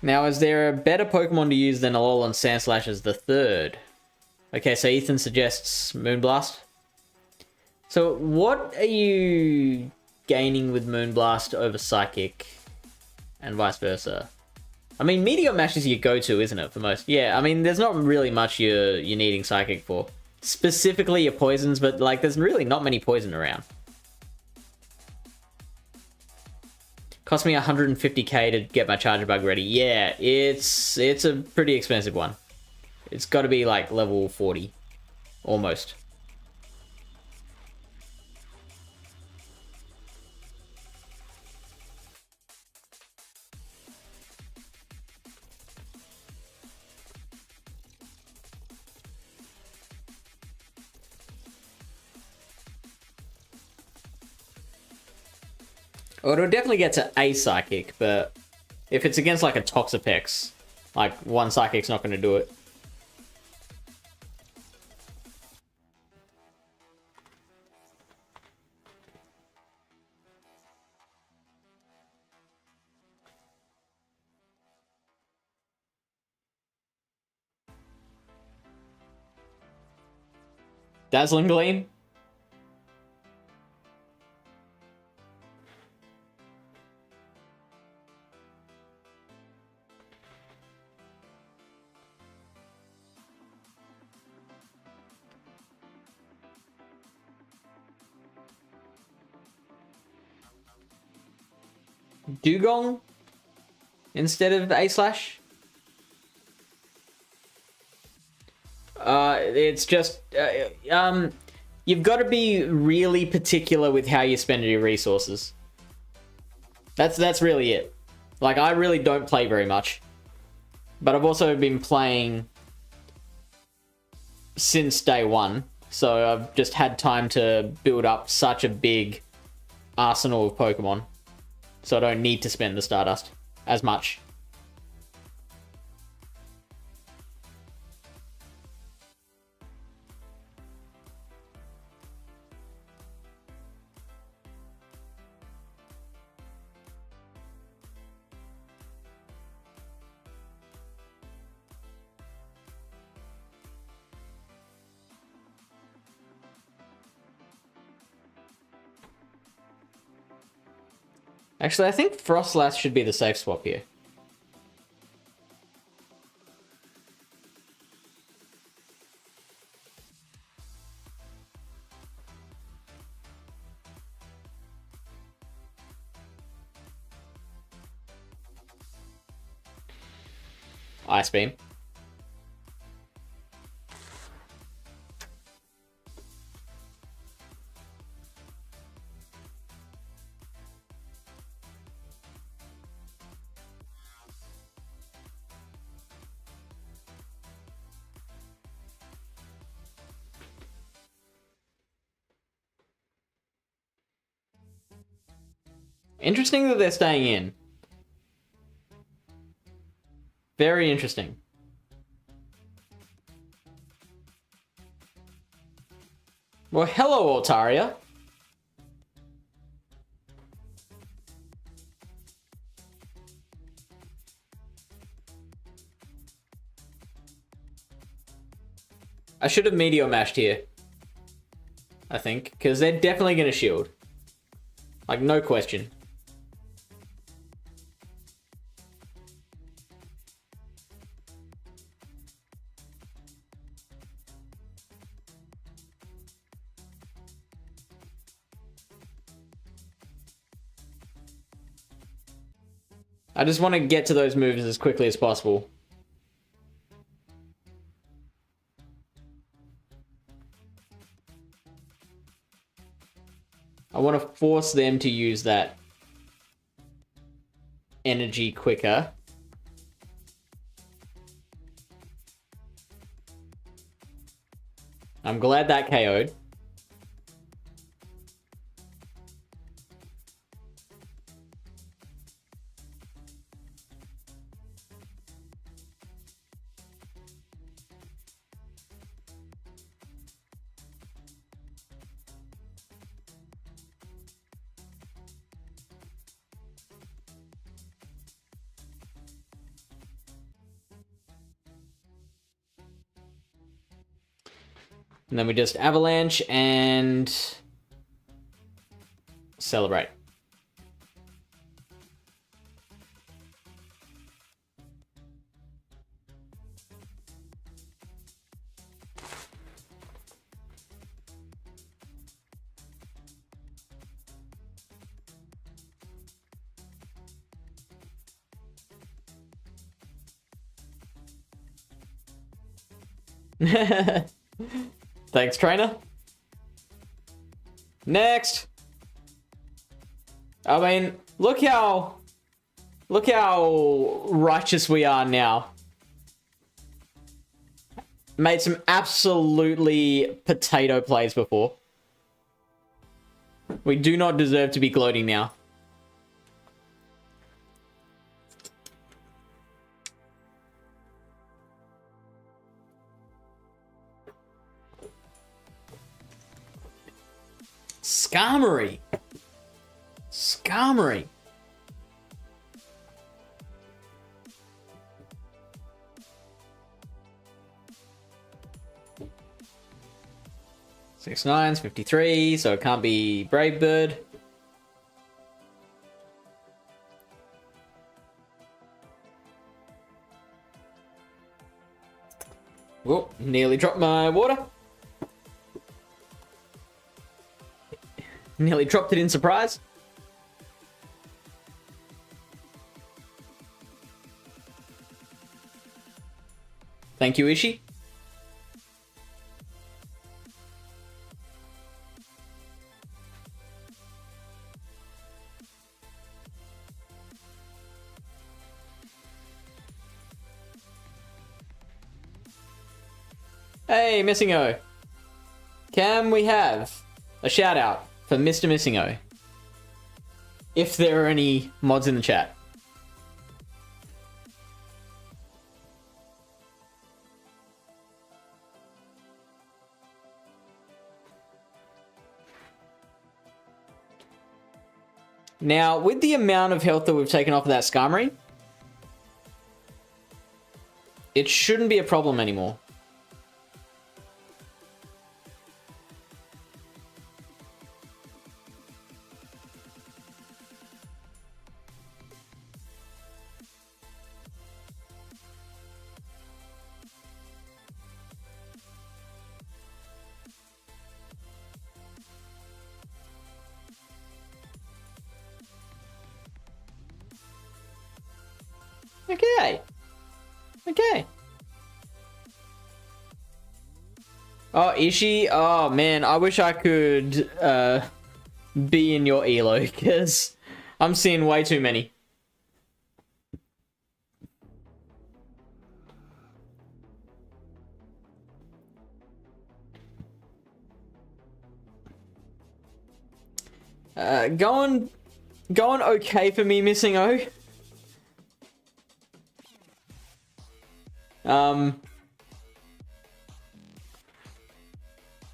Now, is there a better Pokemon to use than Alolan Sandslash as the third? Okay, so Ethan suggests Moonblast. So what are you gaining with Moonblast over Psychic and vice versa? I mean, Meteor Mash is your go-to, isn't it, for most? Yeah, I mean, there's not really much you're needing Psychic for. Specifically your poisons, but like there's really not many poison around. Cost me 150k to get my Charger Bug ready. Yeah, it's a pretty expensive one. It's got to be like level 40, almost. Well, it'll definitely get to a Psychic, but if it's against like a Toxapex, like one Psychic's not going to do it. Dazzling Gleam? Dugong instead of A-Slash? It's just... you've got to be really particular with how you spend your resources. That's really it. Like, I really don't play very much. But I've also been playing since day one. So I've just had time to build up such a big arsenal of Pokemon. So I don't need to spend the Stardust as much. Actually, I think Frostlass should be the safe swap here. Ice Beam. Interesting that they're staying in. Very interesting. Well, hello, Altaria. I should have Meteor Mashed here. I think, because they're definitely going to shield. Like, no question. I just want to get to those moves as quickly as possible. I want to force them to use that energy quicker. I'm glad that KO'd. And then we just Avalanche and celebrate. Thanks, trainer. Next. I mean, look how righteous we are now. Made some absolutely potato plays before. We do not deserve to be gloating now. Skarmory. Skarmory. Six nines, 53, so it can't be Brave Bird. Whoa, nearly dropped my water. Nearly dropped it in surprise. Thank you, Ishii. Hey, Missingo. Can we have a shout out for Mr. Missingo? If there are any mods in the chat. Now, with the amount of health that we've taken off of that Skarmory, it shouldn't be a problem anymore. Okay. Okay. Oh, Ishi? Oh, man. I wish I could be in your elo, because I'm seeing way too many. Going okay for me missing O.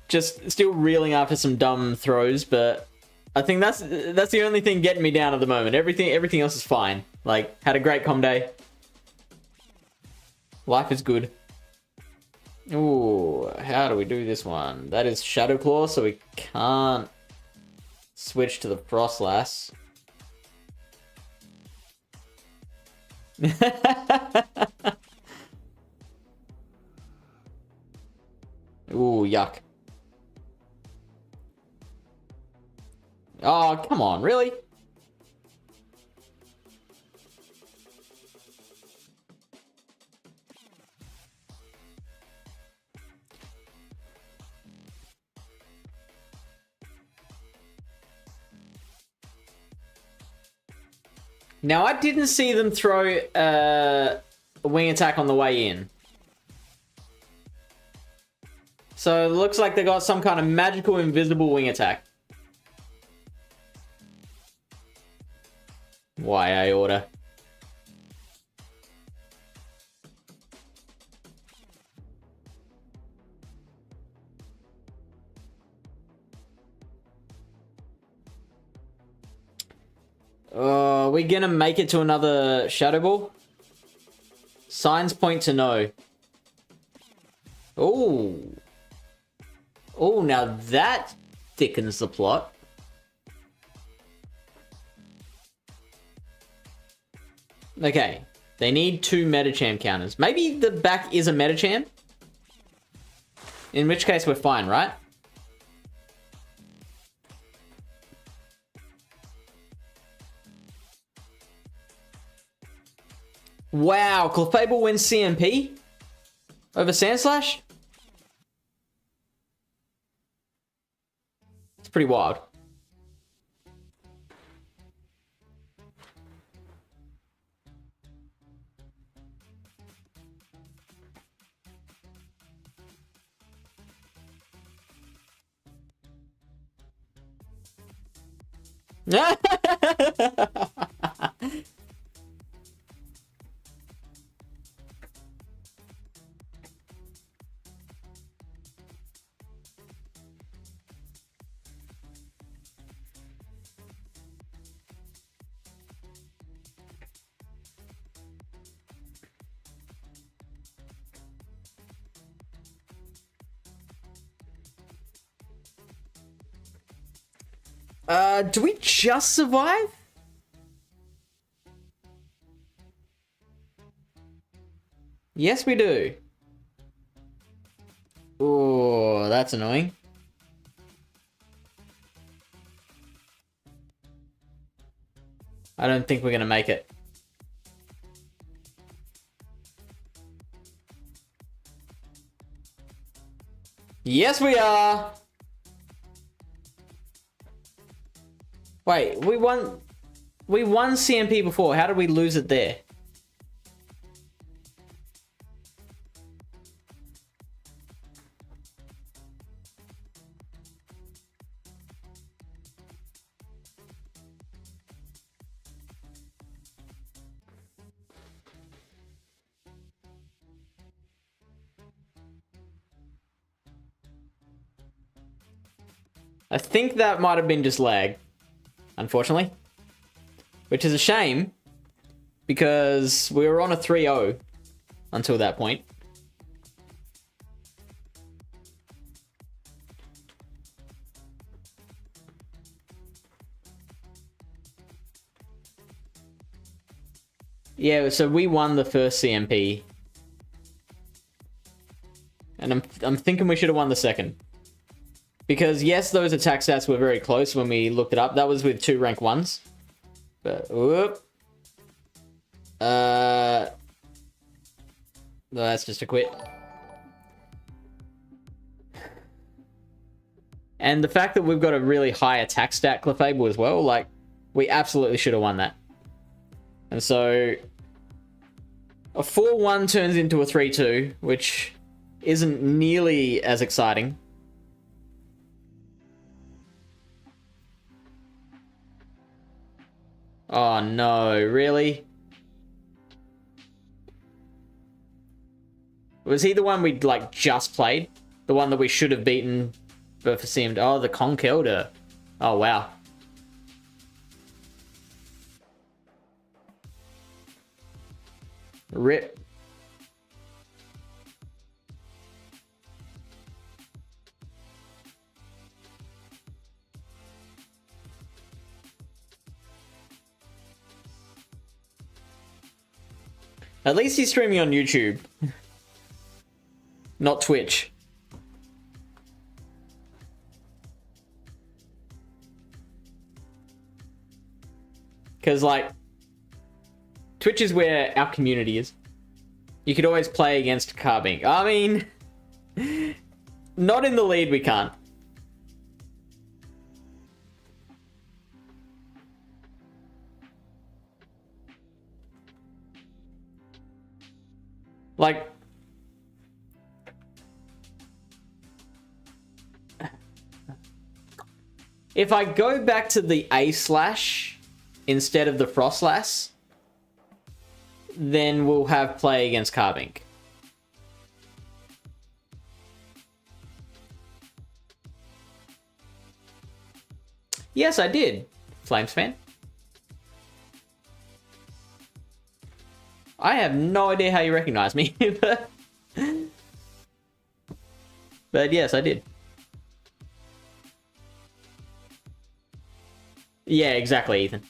Just still reeling after some dumb throws, but I think that's the only thing getting me down at the moment. Everything else is fine. Like, had a great comm day. Life is good. Ooh, how do we do this one? That is Shadow Claw, so we can't switch to the Frostlass. Ooh, yuck. Oh, come on, really? Now, I didn't see them throw a wing attack on the way in. So it looks like they got some kind of magical invisible wing attack. YA order. Are we gonna make it to another Shadow Ball? Signs point to no. Oh. Oh, now that thickens the plot. Okay. They need 2 Metacham counters. Maybe the back is a Metacham? In which case we're fine, right? Wow, Clefable wins CMP over Sandslash? It's pretty wild. Do we just survive? Yes, we do. Oh, that's annoying. I don't think we're gonna make it. Yes, we are. Wait, we won CMP before. How did we lose it there? I think that might have been just lag, unfortunately. Which is a shame, because we were on a 3-0 until that point. Yeah, so we won the first CMP. And I'm thinking we should have won the second. Because, yes, those attack stats were very close when we looked it up. That was with 2 rank 1s. But, whoop. No, that's just a quit. And the fact that we've got a really high attack stat Clefable as well, like, we absolutely should have won that. And so, a 4-1 turns into a 3-2, which isn't nearly as exciting. Oh no, really? Was he the one we, like, just played? The one that we should have beaten but for seemed... Oh, the Conkelder. Oh, wow. Rip. At least he's streaming on YouTube. Not Twitch. Because, like, Twitch is where our community is. You could always play against Carbink. I mean, not in the lead, we can't. Like, if I go back to the A/, instead of the Frostlass, then we'll have play against Carbink. Yes, I did, Flames fan. I have no idea how you recognize me, but yes, I did. Yeah, exactly, Ethan.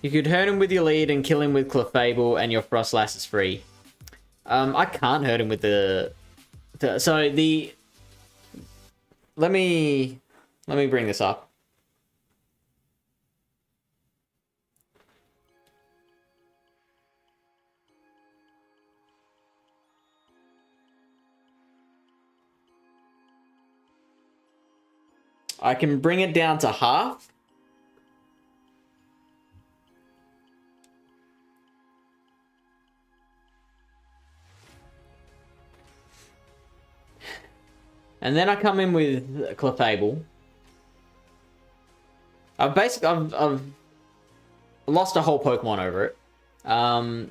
You could hurt him with your lead and kill him with Clefable, and your Frostlass is free. I can't hurt him with the so the... Let me bring this up. I can bring it down to half. And then I come in with Clefable. I've lost a whole Pokemon over it.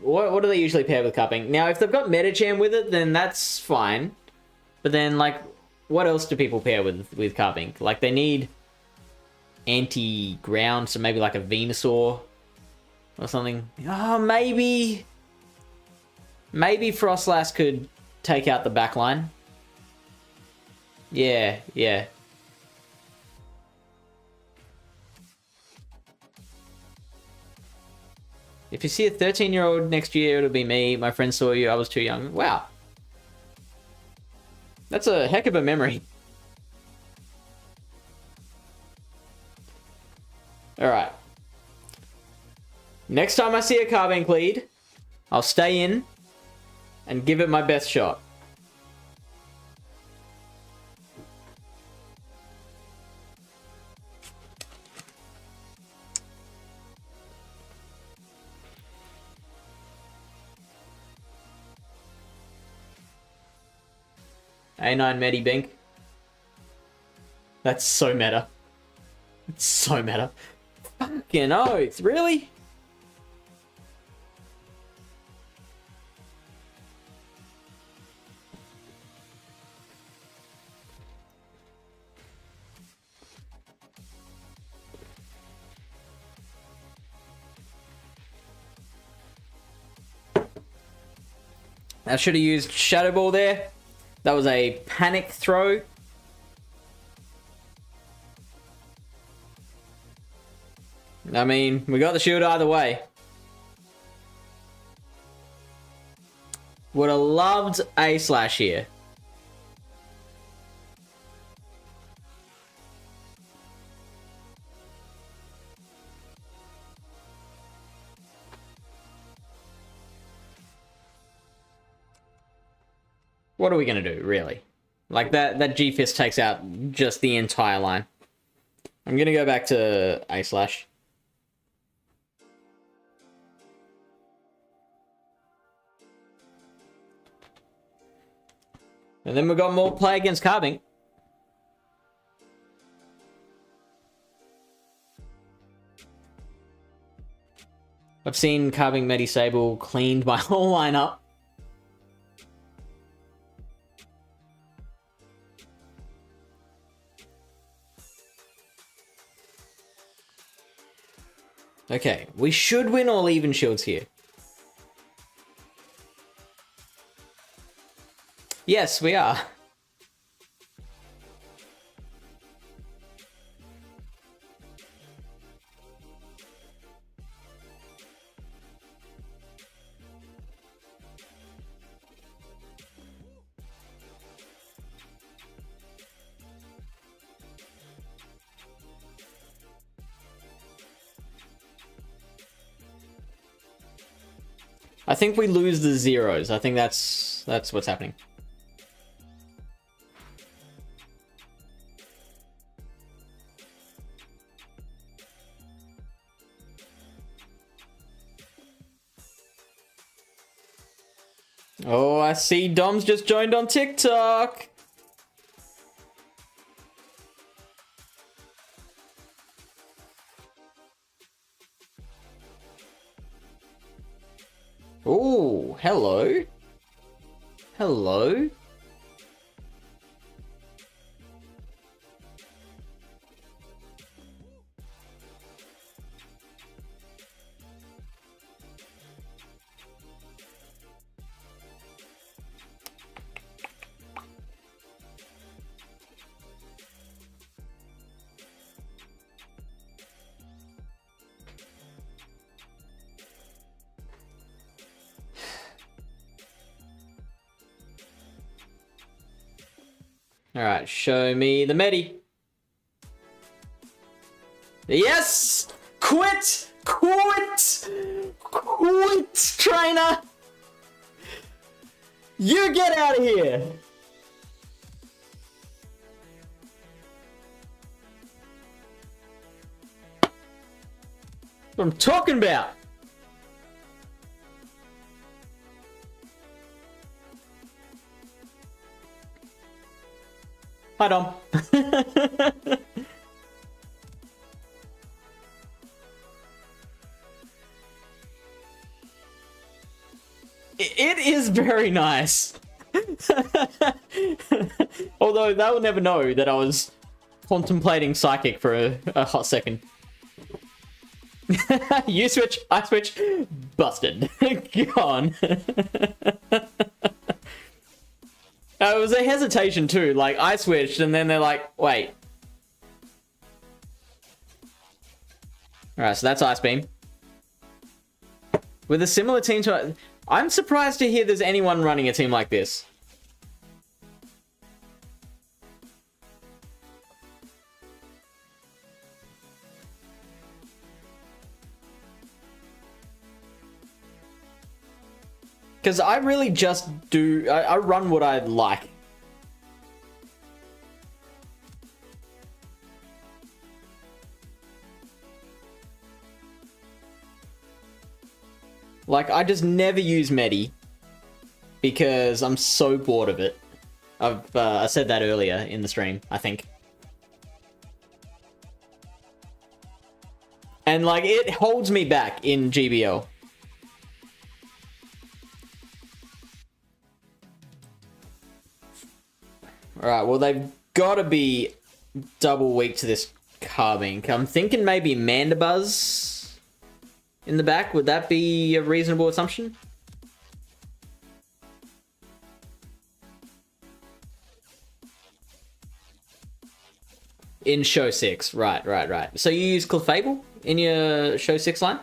What do they usually pair with Carbink? Now, if they've got Metacham with it, then that's fine. But then, like, what else do people pair with Carbink? Like, they need anti-ground, so maybe like a Venusaur or something. Oh, maybe Frostlass could take out the back line. Yeah. If you see a 13-year-old next year, it'll be me. My friend saw you. I was too young. Wow. That's a heck of a memory. Alright. Next time I see a Carbink lead, I'll stay in and give it my best shot. A9 Medibink. That's so meta. It's so meta. Fucking oath, really? I should have used Shadow Ball there. That was a panic throw. I mean, we got the shield either way. Would have loved A/ here. What are we gonna do, really? Like, that G-Fist takes out just the entire line. I'm gonna go back to A-Slash. And then we've got more play against Carbink. I've seen Carbink Medisable cleaned my whole lineup. Okay, we should win all even shields here. Yes, we are. I think we lose the zeros. I think that's what's happening. Oh, I see Dom's just joined on TikTok. Oh, hello. Hello. All right, show me the Medi. Yes! Quit! Quit! Quit, trainer! You get out of here! What I'm talking about. Hi, Dom. It is very nice. Although they will never know that I was contemplating Psychic for a hot second. You switch, I switch, busted. Gone. It was a hesitation too, like I switched and then they're like, wait. Alright, so that's Ice Beam. With a similar team to... I'm surprised to hear there's anyone running a team like this. Because I really just do... I run what I like. Like, I just never use Medi. Because I'm so bored of it. I said that earlier in the stream, I think. And, like, it holds me back in GBL. Alright, well, they've got to be double weak to this Carbink. I'm thinking maybe Mandibuzz in the back. Would that be a reasonable assumption? In Show 6. Right. So you use Clefable in your Show 6 line?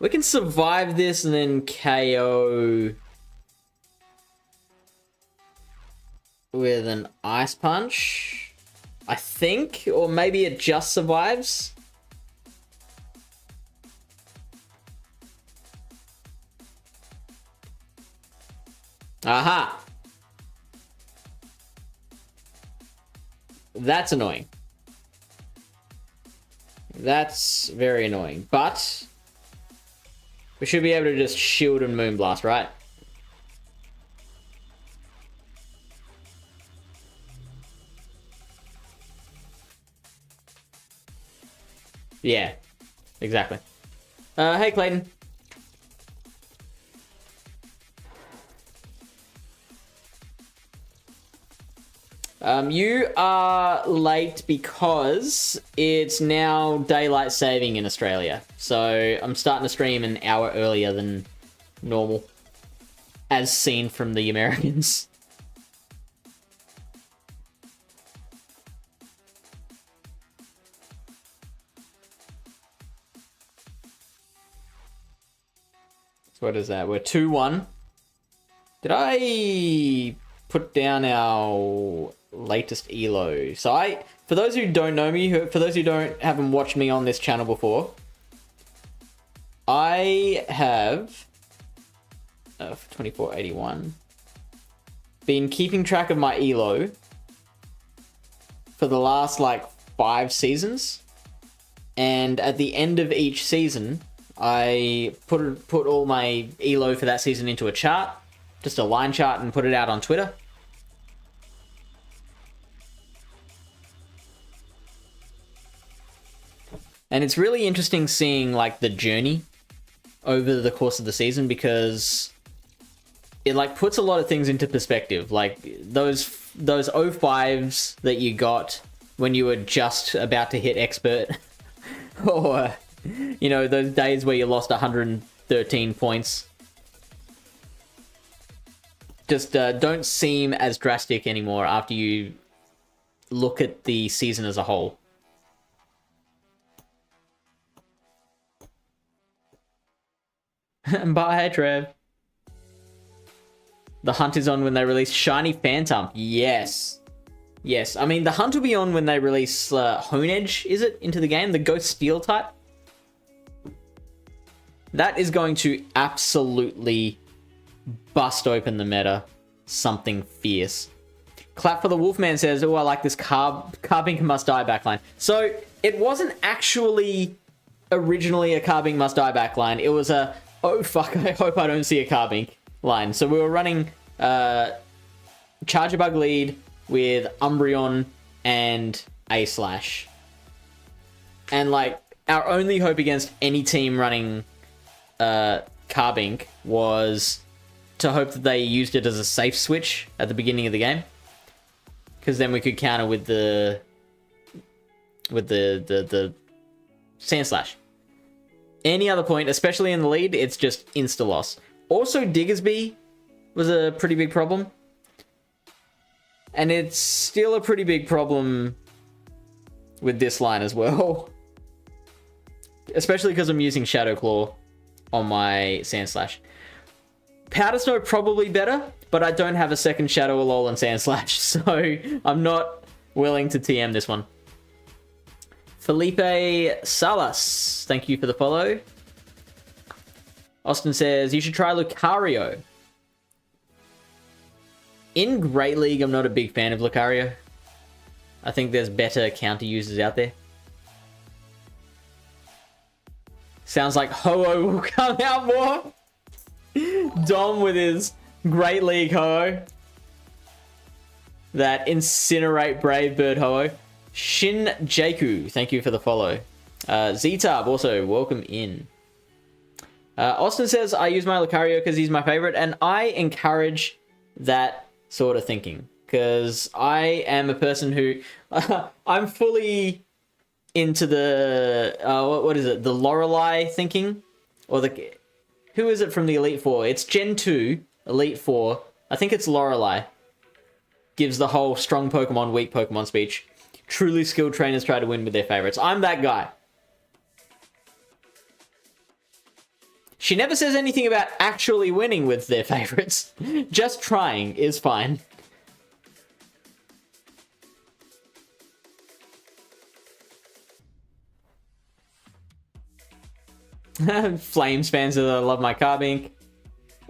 We can survive this and then KO with an Ice Punch, I think, or maybe it just survives. Aha! That's annoying. That's very annoying. But we should be able to just shield and Moonblast, right? Yeah, exactly. Hey, Clayton. You are late because it's now daylight saving in Australia. So I'm starting to stream an hour earlier than normal, as seen from the Americans. So what is that? We're 2-1. Did I put down our latest elo? So for those who don't know me, for those who haven't watched me on this channel before, I have 2481 been keeping track of my elo for the last like 5 seasons, and at the end of each season I put all my elo for that season into a chart, just a line chart, and put it out on Twitter. And it's really interesting seeing like the journey over the course of the season, because it like puts a lot of things into perspective. Like those 05s that you got when you were just about to hit expert, or you know, those days where you lost 113 points, just don't seem as drastic anymore after you look at the season as a whole. Bye, Trev. The hunt is on when they release Shiny Phantom. Yes. Yes. I mean, the hunt will be on when they release Honedge, is it, into the game? The Ghost Steel type? That is going to absolutely bust open the meta. Something fierce. Clap for the Wolfman says, oh, I like this Carbink must die backline. So, it wasn't actually originally a Carbink must die backline. It was a, oh fuck, I hope I don't see a Carbink line. So we were running Charger Bug lead with Umbreon and A-Slash. And like, our only hope against any team running Carbink was to hope that they used it as a safe switch at the beginning of the game, because then we could counter with the Sand Slash. Any other point, especially in the lead, it's just insta loss. Also, Diggersby was a pretty big problem, and it's still a pretty big problem with this line as well, especially because I'm using Shadow Claw on my Sand Slash. Powder Snow probably better, but I don't have a second Shadow Alolan and Sand Slash, so I'm not willing to TM this one. Felipe Salas, thank you for the follow. Austin says, you should try Lucario. In Great League, I'm not a big fan of Lucario. I think there's better counter users out there. Sounds like Ho-Oh will come out more. Dom with his Great League Ho-Oh. That Incinerate Brave Bird Ho-Oh. Shin Jaku, thank you for the follow. Z-Tab, also, welcome in. Austin says, I use my Lucario because he's my favorite, and I encourage that sort of thinking, because I am a person who... I'm fully into the... what is it? The Lorelei thinking? Or the... Who is it from the Elite Four? It's Gen 2, Elite Four. I think it's Lorelei. Gives the whole strong Pokemon, weak Pokemon speech. Truly skilled trainers try to win with their favorites. I'm that guy. She never says anything about actually winning with their favorites. Just trying is fine. Flames fans that love my Carbink.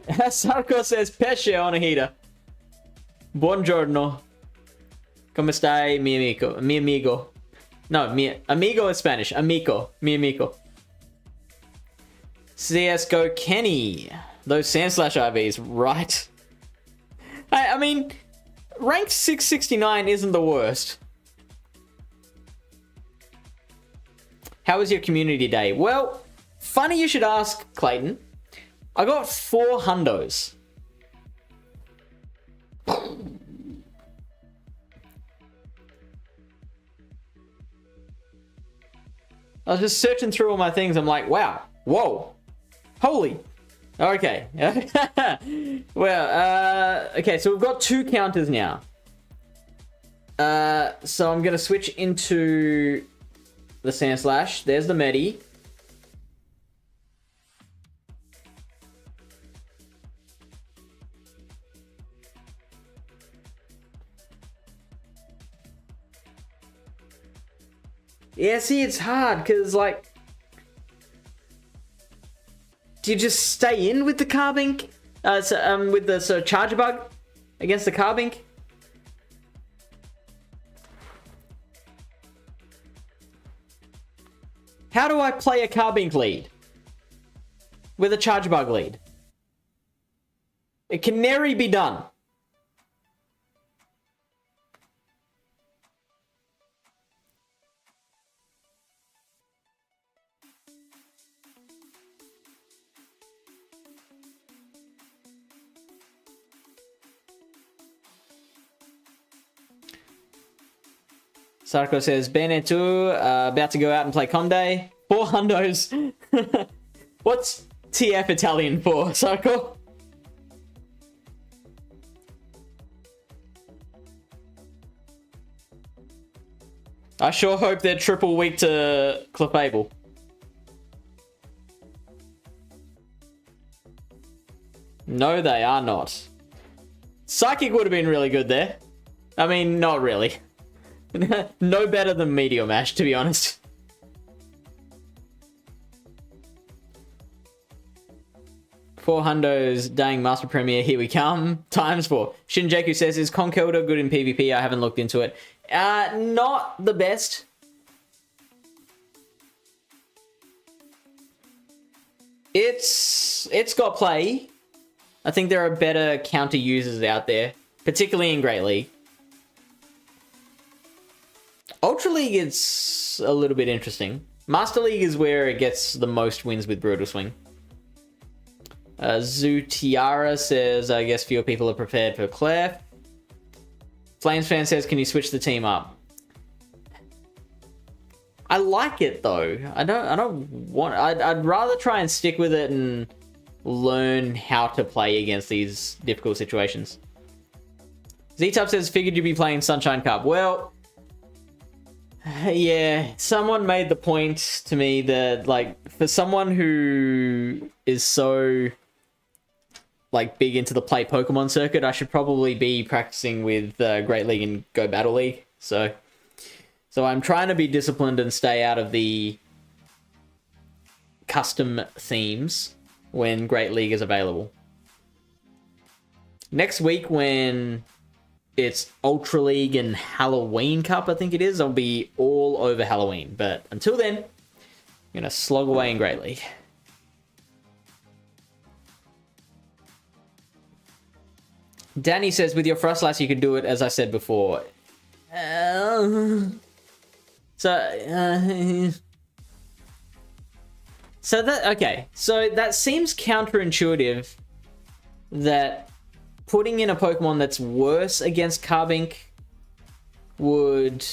Sarko says, pesce on a heater. Buongiorno. ¿Cómo está mi amigo? Mi amigo. No, mi amigo is Spanish. Amico. Mi amigo. CSGO Kenny. Those Sandslash IVs, right? I mean, rank 669 isn't the worst. How was your community day? Well, funny you should ask, Clayton. I got 4 hundos. I was just searching through all my things. I'm like, wow, whoa, holy. Okay. Well, okay, so we've got 2 counters now. So I'm going to switch into the Sandslash. There's the Medi. Yeah, see, it's hard, because, like, do you just stay in with the Carbink? With the Charger Bug against the Carbink? How do I play a Carbink lead with a Charger Bug lead? It can never be done. Sarko says, Bene tu, about to go out and play Conde. 4 hundos. What's TF Italian for, Sarko? I sure hope they're triple weak to Clefable. No, they are not. Psychic would have been really good there. I mean, not really. No better than Meteor Mash, to be honest. Four hundos, dang Master Premier, here we come. Times 4. Shinjaku says, is Conkelder good in PvP? I haven't looked into it. Not the best. It's got play. I think there are better counter users out there, particularly in Great League. Ultra League is a little bit interesting. Master League is where it gets the most wins with Brutal Swing. Zutiara says, I guess fewer people are prepared for Clef. Flames fan says, can you switch the team up? I like it though. I'd rather try and stick with it and learn how to play against these difficult situations. Z-Tub says, figured you'd be playing Sunshine Cup. Well, yeah, someone made the point to me that, like, for someone who is so, like, big into the play Pokemon circuit, I should probably be practicing with Great League and Go Battle League. So I'm trying to be disciplined and stay out of the custom themes when Great League is available. Next week, when it's Ultra League and Halloween Cup, I think it is, I'll be all over Halloween. But until then, I'm going to slog away in Great League. Danny says, with your Frostlass, you can do it, as I said before. So that seems counterintuitive that putting in a Pokemon that's worse against Carbink would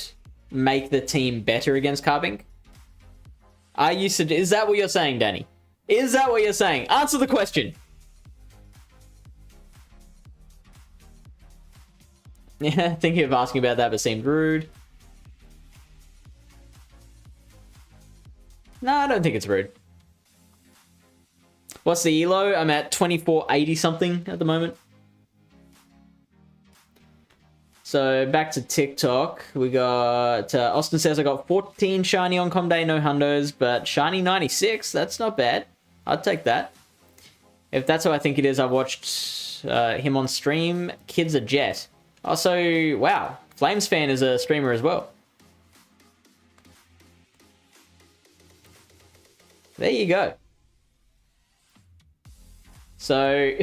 make the team better against Carbink. Is that what you're saying, Danny? Is that what you're saying? Answer the question. Yeah, thinking of asking about that, but seemed rude. No, I don't think it's rude. What's the elo? I'm at 2480 something at the moment. So back to TikTok, we got Austin says, I got 14 shiny on Com Day, no hundos, but shiny 96, that's not bad. I'd take that. If that's who I think it is, I watched him on stream. Kid's a Jet. Also, wow, Flames fan is a streamer as well. There you go. So,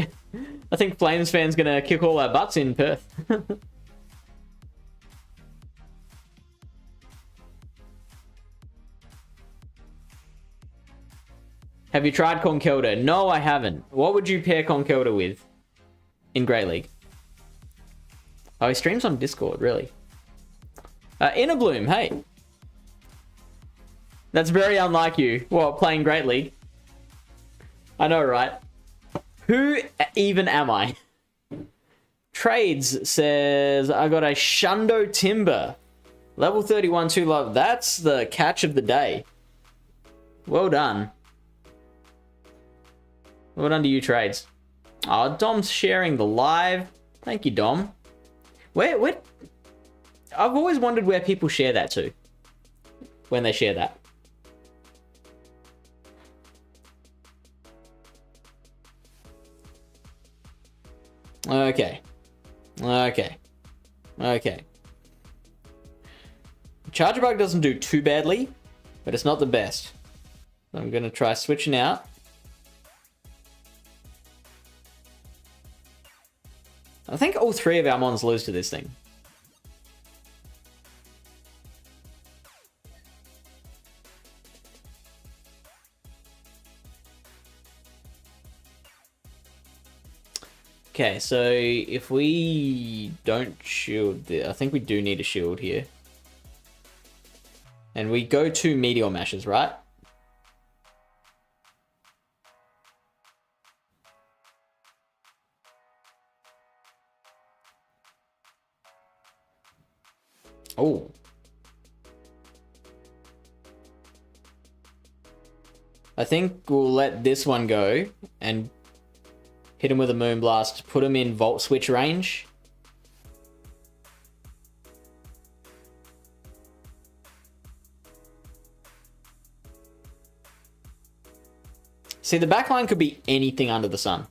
I think Flames fan's gonna kick all our butts in Perth. Have you tried Conkelda? No, I haven't. What would you pair Conkelda with in Great League? Oh, he streams on Discord, really? Inner Bloom, hey. That's very unlike you. What, playing Great League? I know, right? Who even am I? Trades says, I got a Shundo Timber. Level 31, 2 love. That's the catch of the day. Well done. Well done to you, Trades. Oh, Dom's sharing the live. Thank you, Dom. Where? I've always wondered where people share that to. When they share that. Okay. Charger bug doesn't do too badly, but it's not the best. I'm gonna try switching out. I think all three of our mons lose to this thing. Okay, so if we don't shield, I think we do need a shield here. And we go to Meteor Mashers, right? Oh. I think we'll let this one go and hit him with a Moonblast, put him in Volt Switch range. See, the backline could be anything under the sun.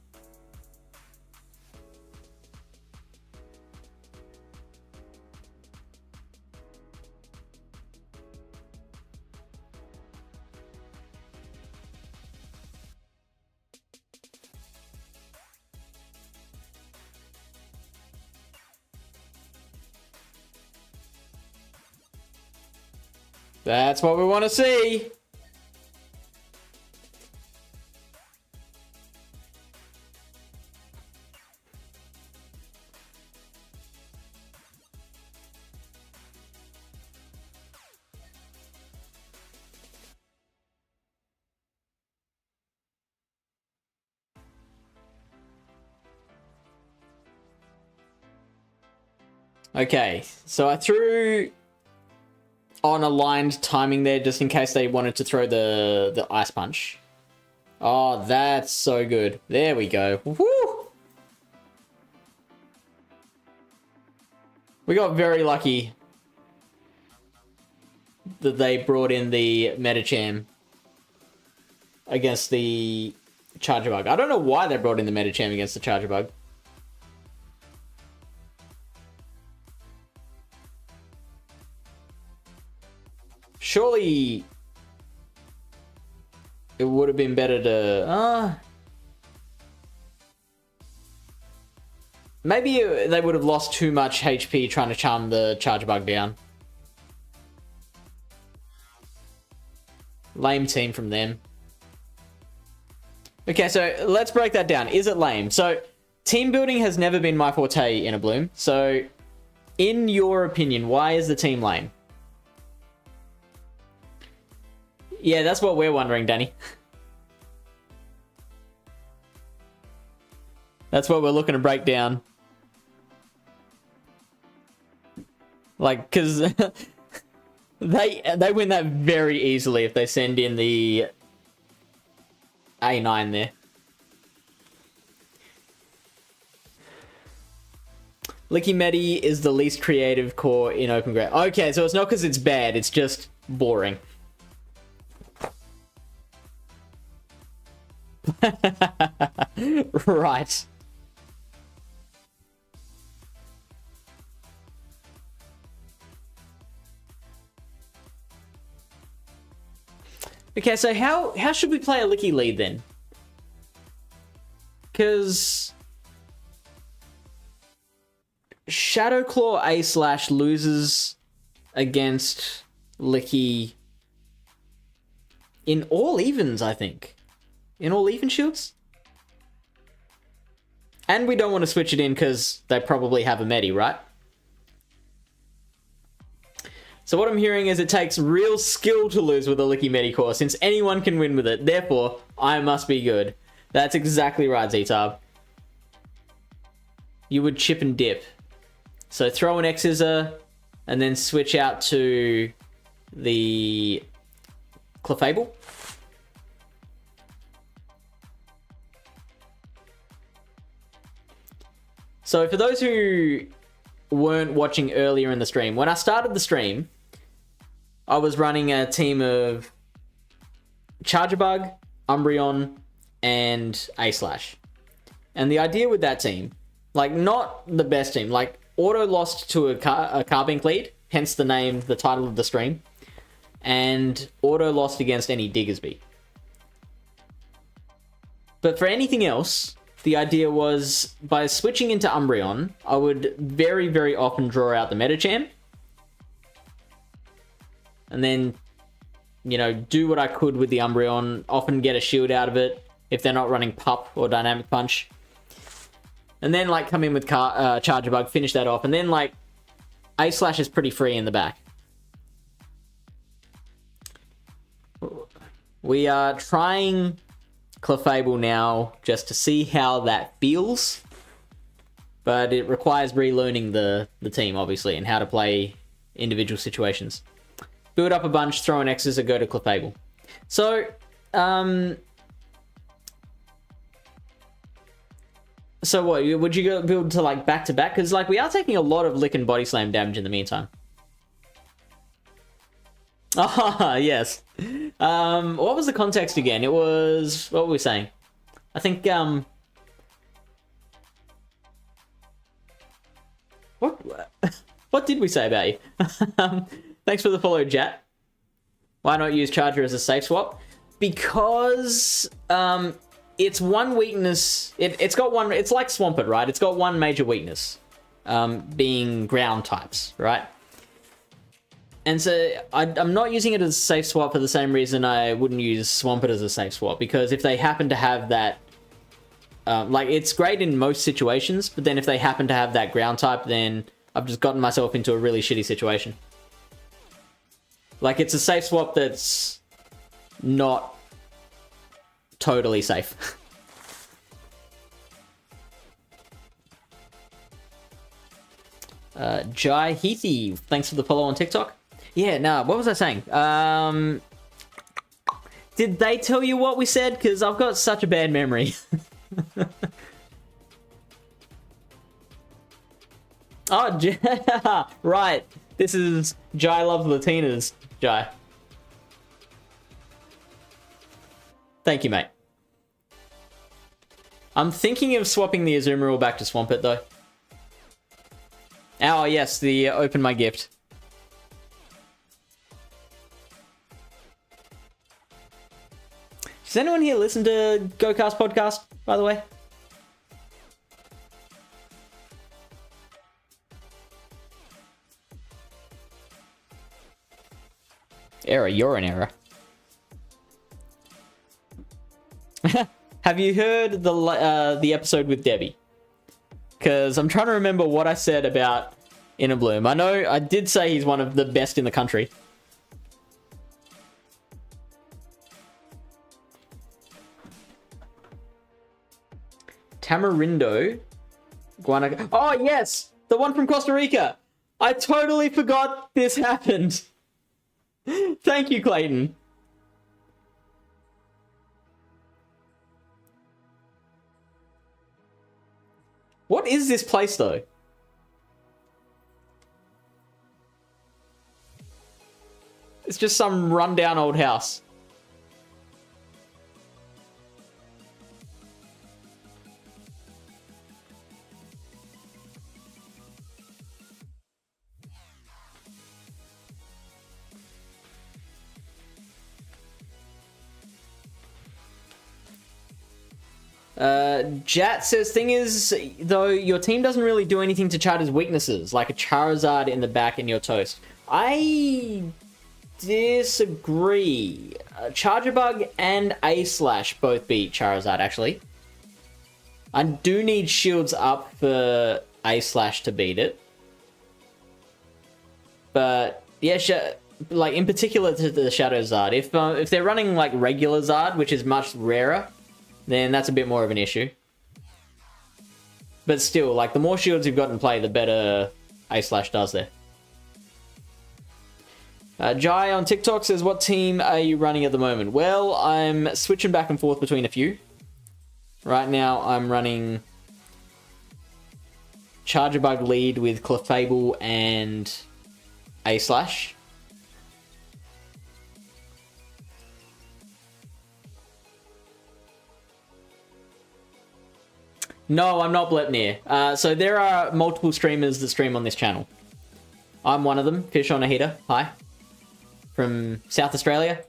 That's what we want to see. Okay, so I threw on aligned timing there just in case they wanted to throw the Ice Punch. Oh, that's so good. There we go. Woo! We got very lucky that they brought in the Metacham against the Charger Bug. I don't know why they brought in the Metacham against the Charger Bug. Surely it would have been better to... maybe they would have lost too much HP trying to charm the Charger Bug down. Lame team from them. Okay, so let's break that down. Is it lame? So, team building has never been my forte in a Bloom. So, in your opinion, why is the team lame? Yeah, that's what we're wondering, Danny. That's what we're looking to break down. Like, because they win that very easily if they send in the A9 there. Licky Medi is the least creative core in Open Grey. Okay, so it's not because it's bad, it's just boring. Right. Okay, so how should we play a Licky lead then? Because Shadowclaw A/ loses against Licky in all evens, I think. In all even shields? And we don't want to switch it in because they probably have a Medi, right? So what I'm hearing is it takes real skill to lose with a Licky Medi core, since anyone can win with it. Therefore, I must be good. That's exactly right, Zetab. You would chip and dip. So throw an X-Scissor, and then switch out to the Clefable. So for those who weren't watching earlier in the stream, when I started the stream, I was running a team of Chargebug, Umbreon, and A/. And the idea with that team, like, not the best team, like, Auto lost to a Carbink lead, hence the name, the title of the stream, and Auto lost against any Diggersby. But for anything else, the idea was, by switching into Umbreon, I would very, very often draw out the Metacham, and then, you know, do what I could with the Umbreon, often get a shield out of it, if they're not running Pup or Dynamic Punch. And then, like, come in with Chargebug, finish that off, and then, like, A/ is pretty free in the back. We are trying Clefable now, just to see how that feels. But it requires relearning the team, obviously, and how to play individual situations. Build up a bunch, throw an X's, and go to Clefable. So, so what, would you go build to, like, back-to-back? Because, like, we are taking a lot of Lick and Body Slam damage in the meantime. Ah, yes. What was the context again? It was... What were we saying? I think, What did we say about you? Thanks for the follow, Jat. Why not use Charger as a safe swap? Because, it's one weakness... It's got one... It's like Swampert, right? It's got one major weakness. Being ground types, right? And so I'm not using it as a safe swap for the same reason I wouldn't use Swampert as a safe swap. Because if they happen to have that... like, it's great in most situations, but then if they happen to have that ground type, then I've just gotten myself into a really shitty situation. Like, it's a safe swap that's not totally safe. Jai Heathy, thanks for the follow on TikTok. Yeah, no, what was I saying? Did they tell you what we said? Because I've got such a bad memory. Oh, right. This is Jai loves Latinas, Jai. Thank you, mate. I'm thinking of swapping the Azumarill back to Swampert, though. Oh, yes, the open my gift. Does anyone here listen to GoCast podcast, by the way? Error, you're an error. Have you heard the episode with Debbie? Because I'm trying to remember what I said about Inner Bloom. I know I did say he's one of the best in the country. Tamarindo. Guanaco. Oh, yes! The one from Costa Rica! I totally forgot this happened. Thank you, Clayton. What is this place, though? It's just some rundown old house. Jat says, thing is, though, your team doesn't really do anything to Charter's weaknesses, like a Charizard in the back and you're toast. I disagree. Chargerbug and A-Slash both beat Charizard, actually. I do need shields up for A-Slash to beat it. But, yeah, like, in particular to the Shadow Zard. If they're running, like, regular Zard, which is much rarer, then that's a bit more of an issue. But still, like, the more shields you've got in play, the better A-Slash does there. Jai on TikTok says, what team are you running at the moment? Well, I'm switching back and forth between a few. Right now, I'm running Chargerbug lead with Clefable and A-Slash. No, I'm not Blepnir. So there are multiple streamers that stream on this channel. I'm one of them, FishOnAHeater. Hi. From South Australia.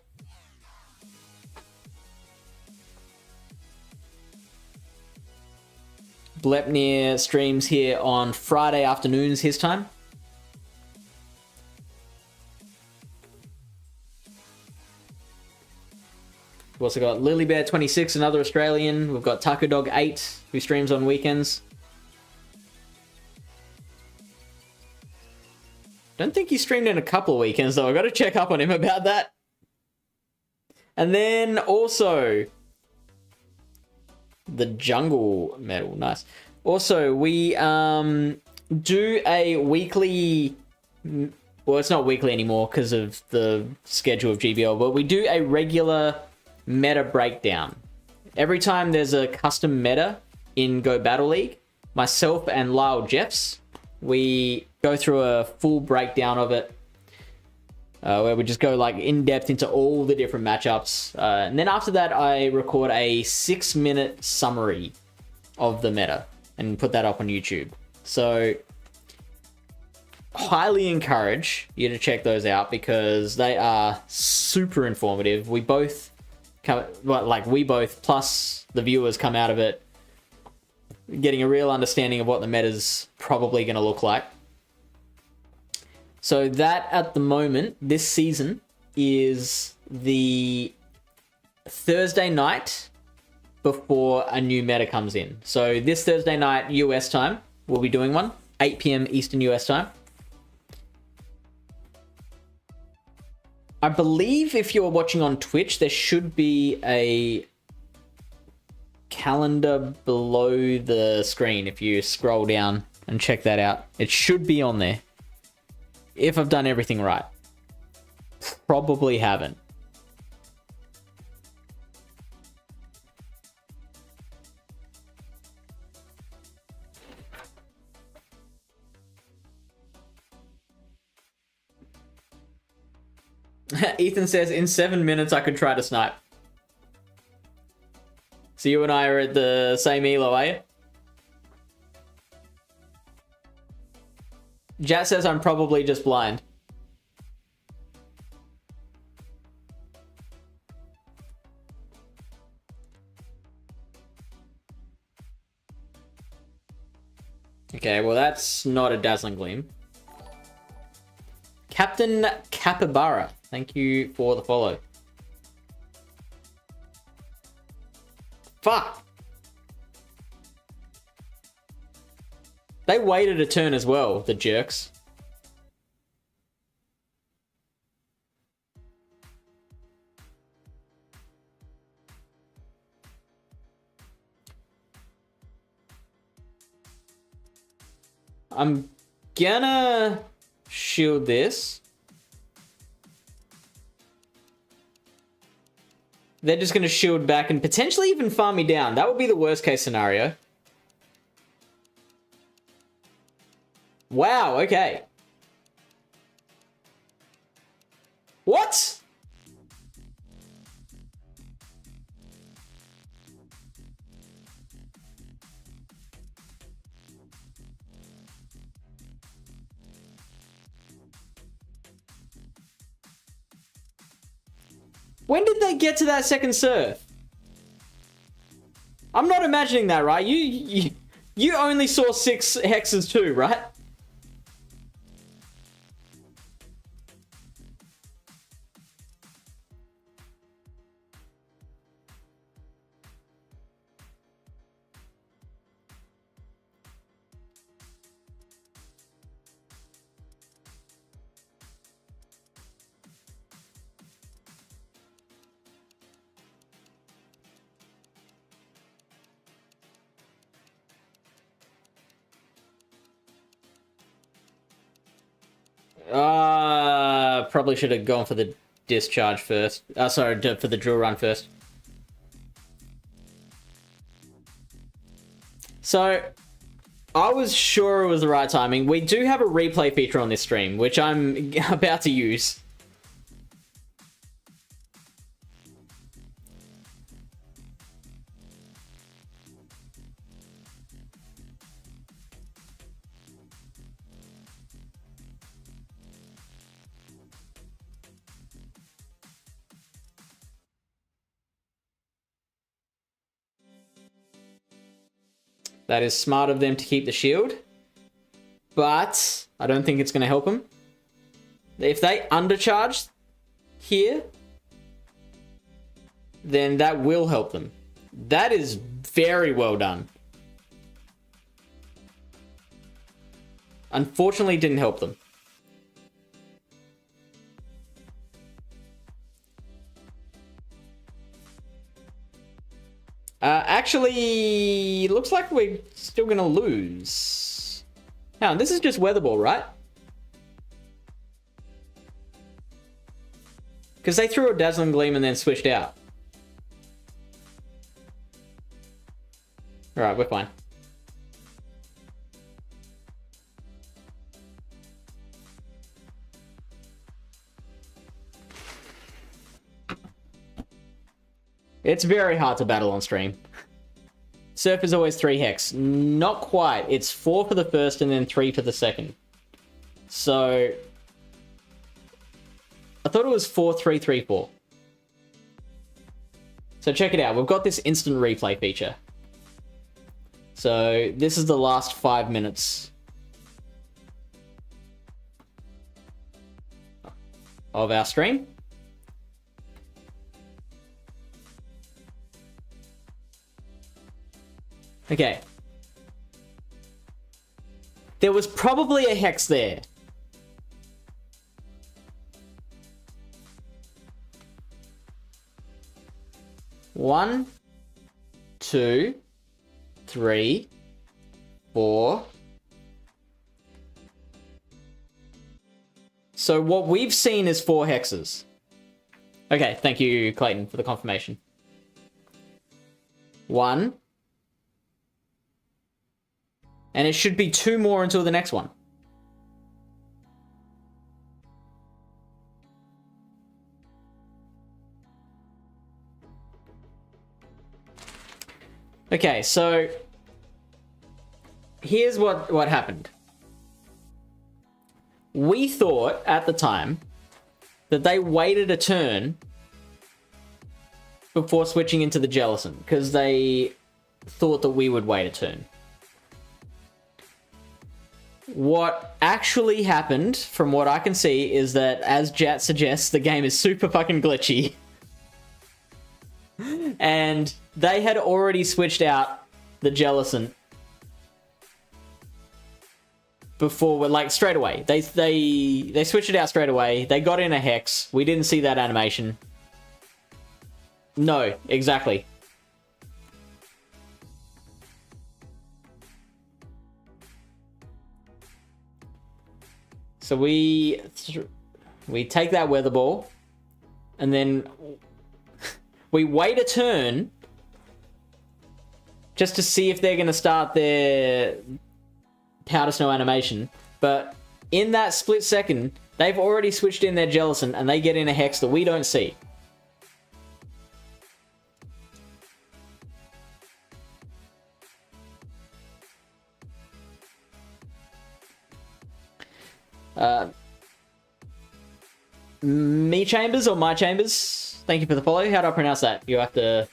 Blepnir streams here on Friday afternoons his time. We've also got LilyBear26, another Australian. We've got TacoDog8, who streams on weekends. Don't think he streamed in a couple of weekends, though. I've got to check up on him about that. And then also, the Jungle Medal. Nice. Also, we do a weekly... Well, it's not weekly anymore because of the schedule of GBL, but we do a regular meta breakdown. Every time there's a custom meta in Go Battle League, myself and Lyle Jeffs, we go through a full breakdown of it, where we just go like in depth into all the different matchups. And then after that, I record a 6-minute summary of the meta and put that up on YouTube. So highly encourage you to check those out because they are super informative. We both plus the viewers come out of it getting a real understanding of what the meta's probably going to look like. So that, at the moment, this season, is the Thursday night before a new meta comes in. So this Thursday night, US time, we'll be doing one, 8 PM Eastern US time. I believe if you're watching on Twitch, there should be a calendar below the screen if you scroll down and check that out. It should be on there. If I've done everything right. Probably haven't. Ethan says, in 7 minutes I could try to snipe. So you and I are at the same elo, are you? Jat says I'm probably just blind. Okay, well that's not a dazzling gleam. Captain Capybara, thank you for the follow. Fuck! They waited a turn as well, the jerks. I'm gonna shield this. They're just gonna shield back and potentially even farm me down. That would be the worst case scenario. Wow, okay. What? When did they get to that second surf? I'm not imagining that, right? You only saw 6 hexes too, right? Probably should have gone for the discharge first. Sorry, for the drill run first. So, I was sure it was the right timing. We do have a replay feature on this stream, which I'm about to use. That is smart of them to keep the shield. But I don't think it's going to help them. If they undercharge here, then that will help them. That is very well done. Unfortunately, didn't help them. Actually, looks like we're still gonna lose. Now, this is just Weatherball, right? Because they threw a Dazzling Gleam and then switched out. Alright, we're fine. It's very hard to battle on stream. Surf is always 3 hex. Not quite. It's 4 for the first and then 3 for the second. So I thought it was 4, 3, 3, 4. So check it out. We've got this instant replay feature. So this is the last 5 minutes of our stream. Okay. There was probably a hex there. One, 2, 3, 4. So what we've seen is 4 hexes. Okay, thank you, Clayton, for the confirmation. 1. And it should be 2 more until the next one. Okay, so here's what happened. We thought at the time that they waited a turn before switching into the Jellicent because they thought that we would wait a turn. What actually happened, from what I can see, is that, as Jat suggests, the game is super fucking glitchy. And they had already switched out the Jellicent before, like, straight away. They switched it out straight away. They got in a hex. We didn't see that animation. No, exactly. So we take that weather ball, and then we wait a turn just to see if they're going to start their powder snow animation. But in that split second, they've already switched in their Jellicent, and they get in a hex that we don't see. Me Chambers or My Chambers? Thank you for the follow. How do I pronounce that? You have to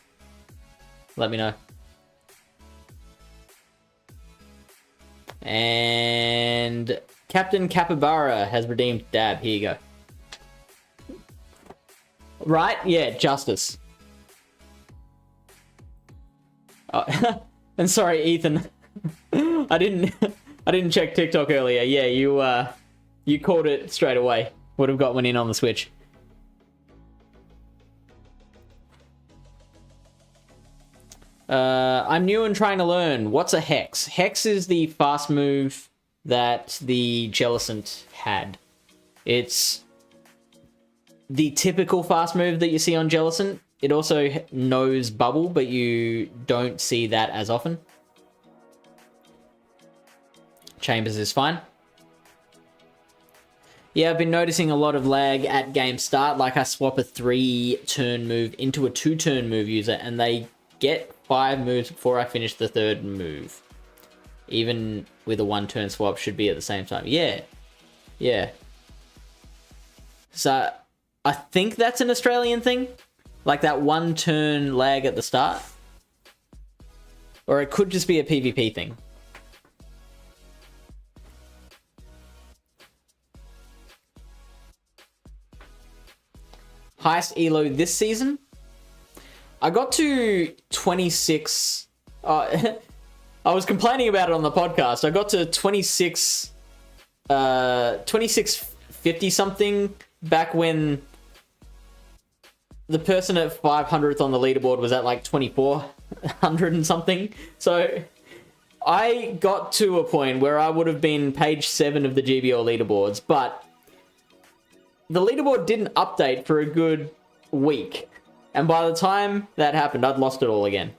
let me know. And Captain Capybara has redeemed Dab. Here you go. Right? Yeah, justice. Oh, and sorry, Ethan. I didn't check TikTok earlier. Yeah, you caught it straight away. Would have got one in on the Switch. I'm new and trying to learn. What's a Hex? Hex is the fast move that the Jellicent had. It's the typical fast move that you see on Jellicent. It also knows Bubble, but you don't see that as often. Chambers is fine. Yeah, I've been noticing a lot of lag at game start. Like I swap a 3-turn move into a 2-turn move user and they get 5 moves before I finish the 3rd move. Even with a 1-turn swap should be at the same time. Yeah. Yeah. So I think that's an Australian thing. Like that 1-turn lag at the start. Or it could just be a PvP thing. Highest elo this season? I got to 26... I was complaining about it on the podcast. I got to 26... 2650 something back when the person at 500th on the leaderboard was at like 2400 and something. So I got to a point where I would have been page 7 of the GBL leaderboards, but the leaderboard didn't update for a good week. And by the time that happened, I'd lost it all again.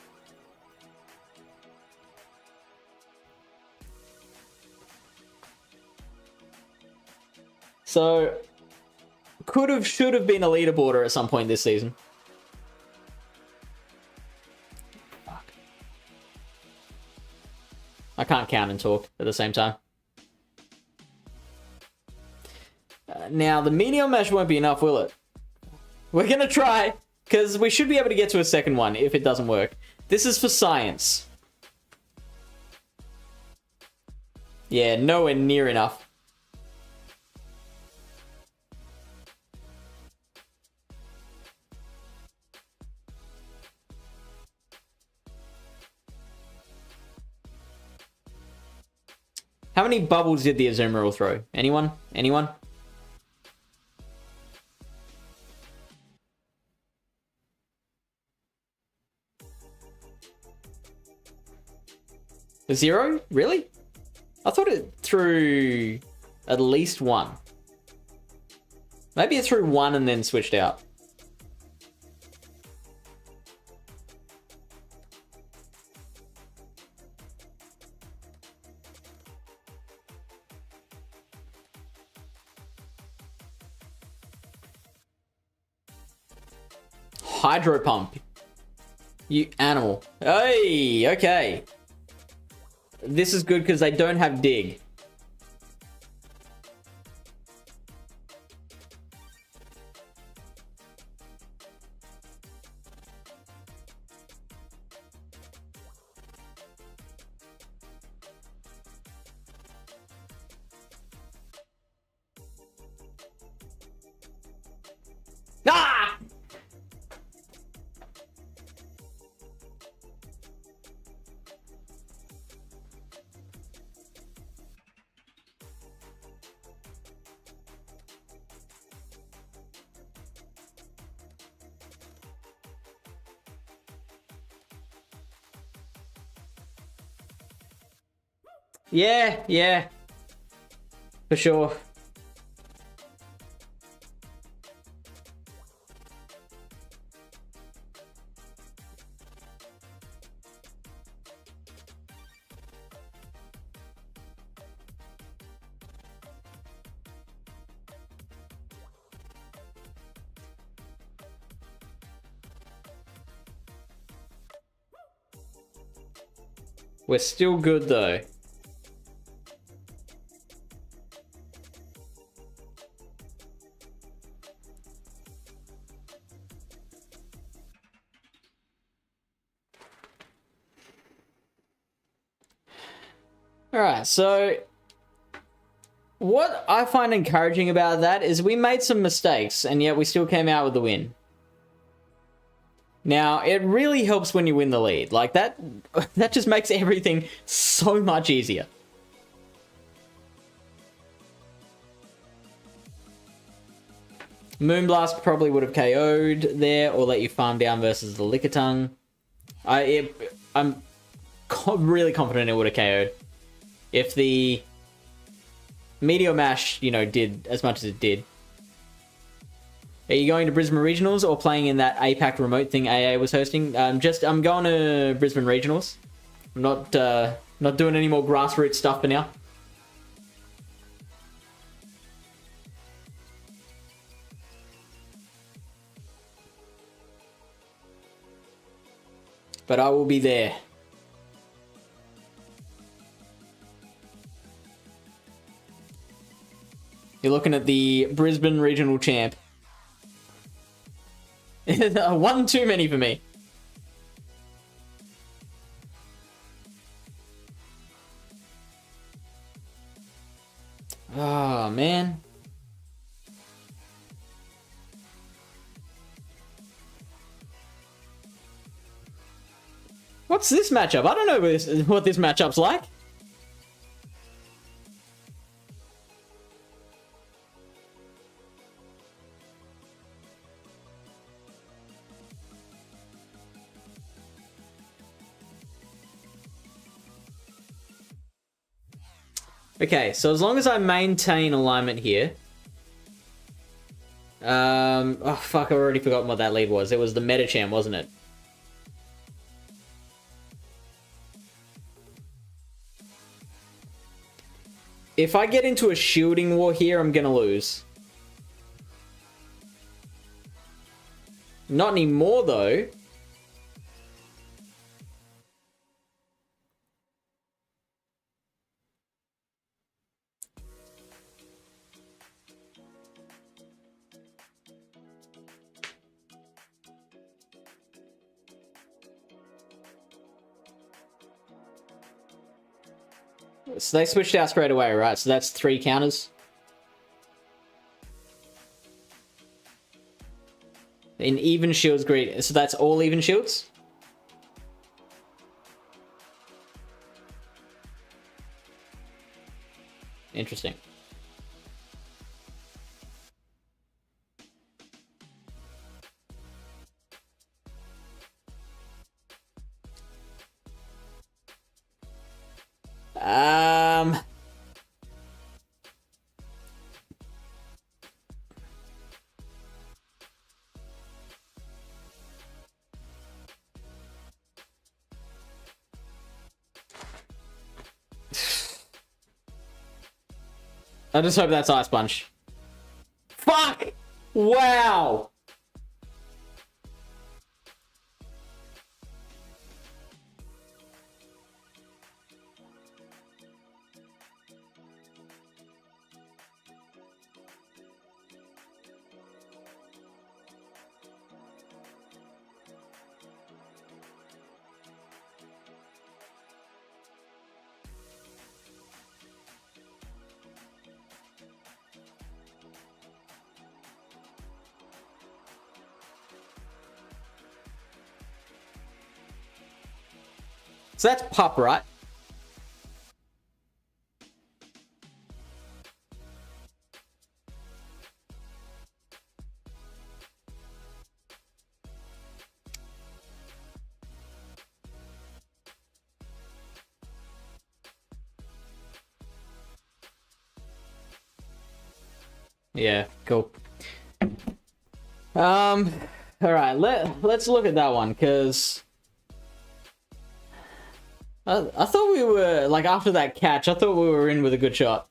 So, could have, should have been a leaderboarder at some point this season. Fuck. I can't count and talk at the same time. Now, the medium mesh won't be enough, will it? We're gonna try, because we should be able to get to a second one if it doesn't work. This is for science. Yeah, nowhere near enough. How many bubbles did the Azumarill throw? Anyone? Anyone? A 0? Really? I thought it threw at least 1. Maybe it threw 1 and then switched out. Hydro pump. You animal. Hey, okay. This is good because they don't have dig. Ah! Yeah, yeah. For sure. We're still good though. Alright, so what I find encouraging about that is we made some mistakes, and yet we still came out with the win. Now, it really helps when you win the lead. Like, that just makes everything so much easier. Moonblast probably would have KO'd there, or let you farm down versus the Lickitung. I'm really confident it would have KO'd. If the Meteor Mash, you know, did as much as it did. Are you going to Brisbane Regionals or playing in that APAC remote thing AA was hosting? I'm going to Brisbane Regionals. I'm not doing any more grassroots stuff for now. But I will be there. You're looking at the Brisbane Regional Champ. One too many for me. Oh, man. What's this matchup? I don't know what this matchup's like. Okay, so as long as I maintain alignment here... oh, fuck, I've already forgotten what that lead was. It was the Meta Champ, wasn't it? If I get into a shielding war here, I'm gonna lose. Not anymore, though. So they switched out straight away, right? So that's 3 counters. In even shields greed. So that's all even shields? Interesting. I just hope that's Ice Punch. Fuck! Wow! So that's Pup, right? Yeah, cool. All right, let's look at that one, because I thought we were, like, after that catch, I thought we were in with a good shot.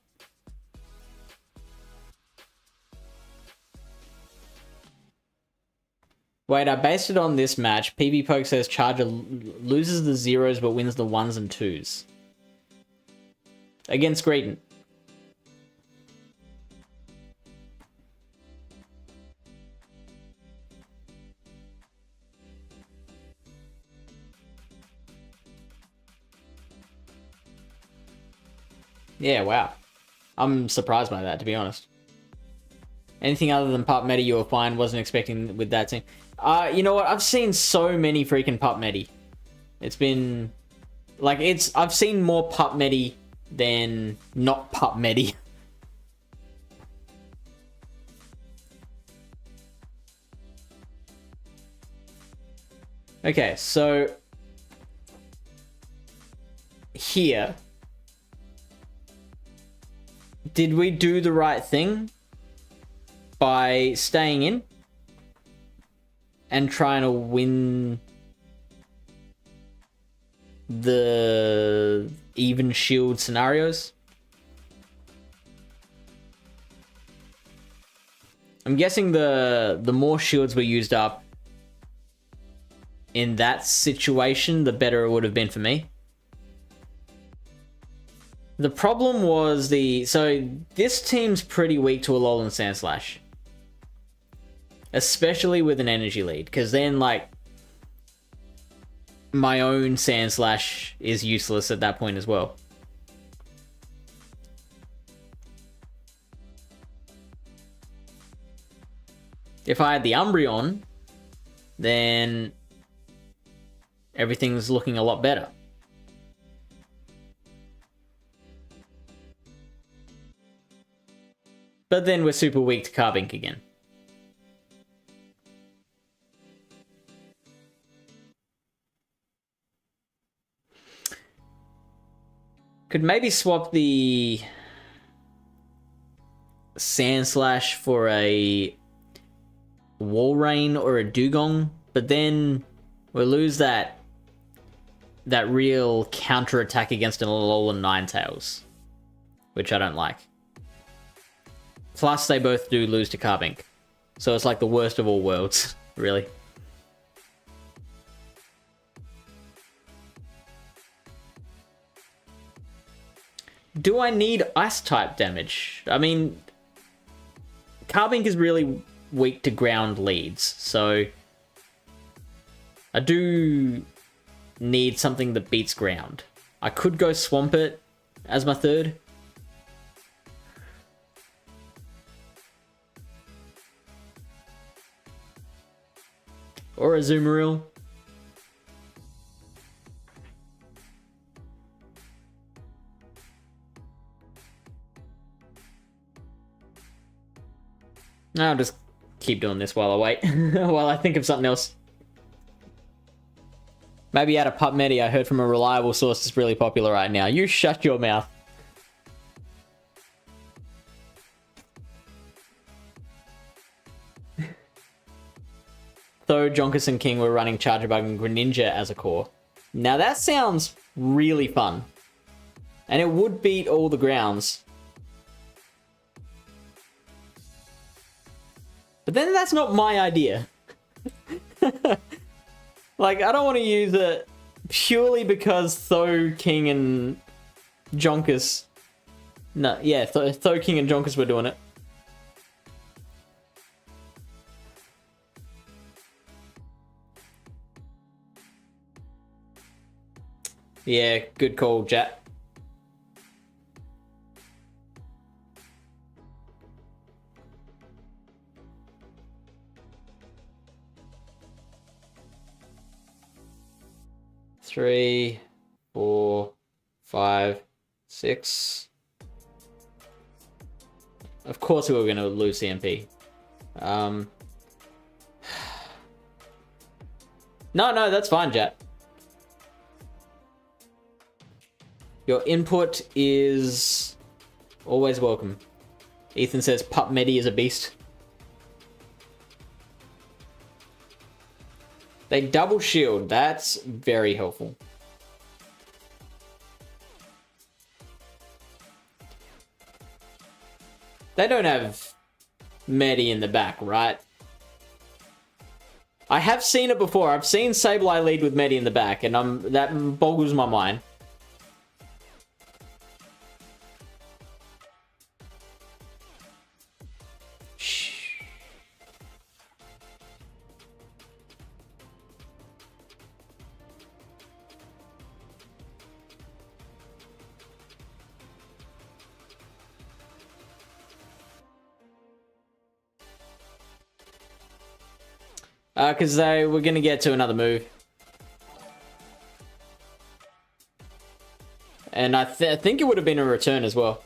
Wait, I based it on this match. PB Poke says Charger loses the zeros but wins the 1s and 2s. Against Greeton. Yeah, wow. I'm surprised by that, to be honest. Anything other than pup meta you were fine, wasn't expecting with that team. You know what? I've seen so many freaking pup meta. It's been... Like, I've seen more pup meta than not pup meta. Okay, so... Here... Did we do the right thing by staying in and trying to win the even shield scenarios? I'm guessing the more shields were used up in that situation, the better it would have been for me. The problem was so this team's pretty weak to a Alolan Sandslash. Especially with an energy lead, because then, like, my own Sandslash is useless at that point as well. If I had the Umbreon, then everything's looking a lot better. But then we're super weak to Carbink again. Could maybe swap the Sandslash for a Walrein or a Dugong, but then we'll lose that real counter attack against an Alolan Ninetales, which I don't like. Plus, they both do lose to Carbink. So it's like the worst of all worlds, really. Do I need Ice-type damage? I mean, Carbink is really weak to ground leads, so I do need something that beats ground. I could go Swampert as my third. Or a Azumarill. I'll just keep doing this while I wait. While I think of something else. Maybe out of pup meta, I heard from a reliable source that's really popular right now. You shut your mouth. Though Jonkus and King were running Charger Bug and Greninja as a core. Now that sounds really fun. And it would beat all the grounds. But then that's not my idea. Like, I don't want to use it purely because Tho, King, and Jonkus... No, yeah, Tho, King, and Jonkus were doing it. Yeah, good call, Jat. Three, 4, 5, 6. Of course we were going to lose CMP. No, that's fine, Jat. Your input is always welcome. Ethan says Pup Medi is a beast. They double shield. That's very helpful. They don't have Medi in the back, right? I have seen it before. I've seen Sableye lead with Medi in the back, and that boggles my mind. Because they were going to get to another move. And I think it would have been a return as well.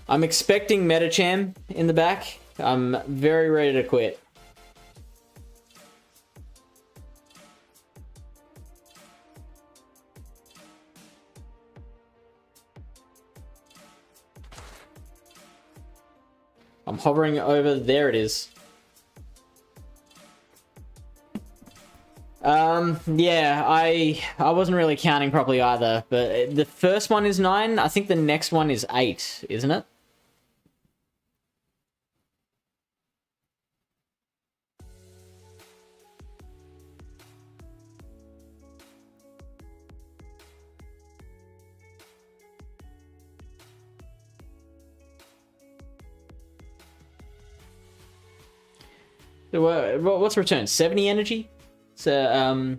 I'm expecting Metacham in the back. I'm very ready to quit. I'm hovering over. There it is. Yeah, I wasn't really counting properly either, but the first one is 9. I think the next one is 8, isn't it? What's return? 70 energy? So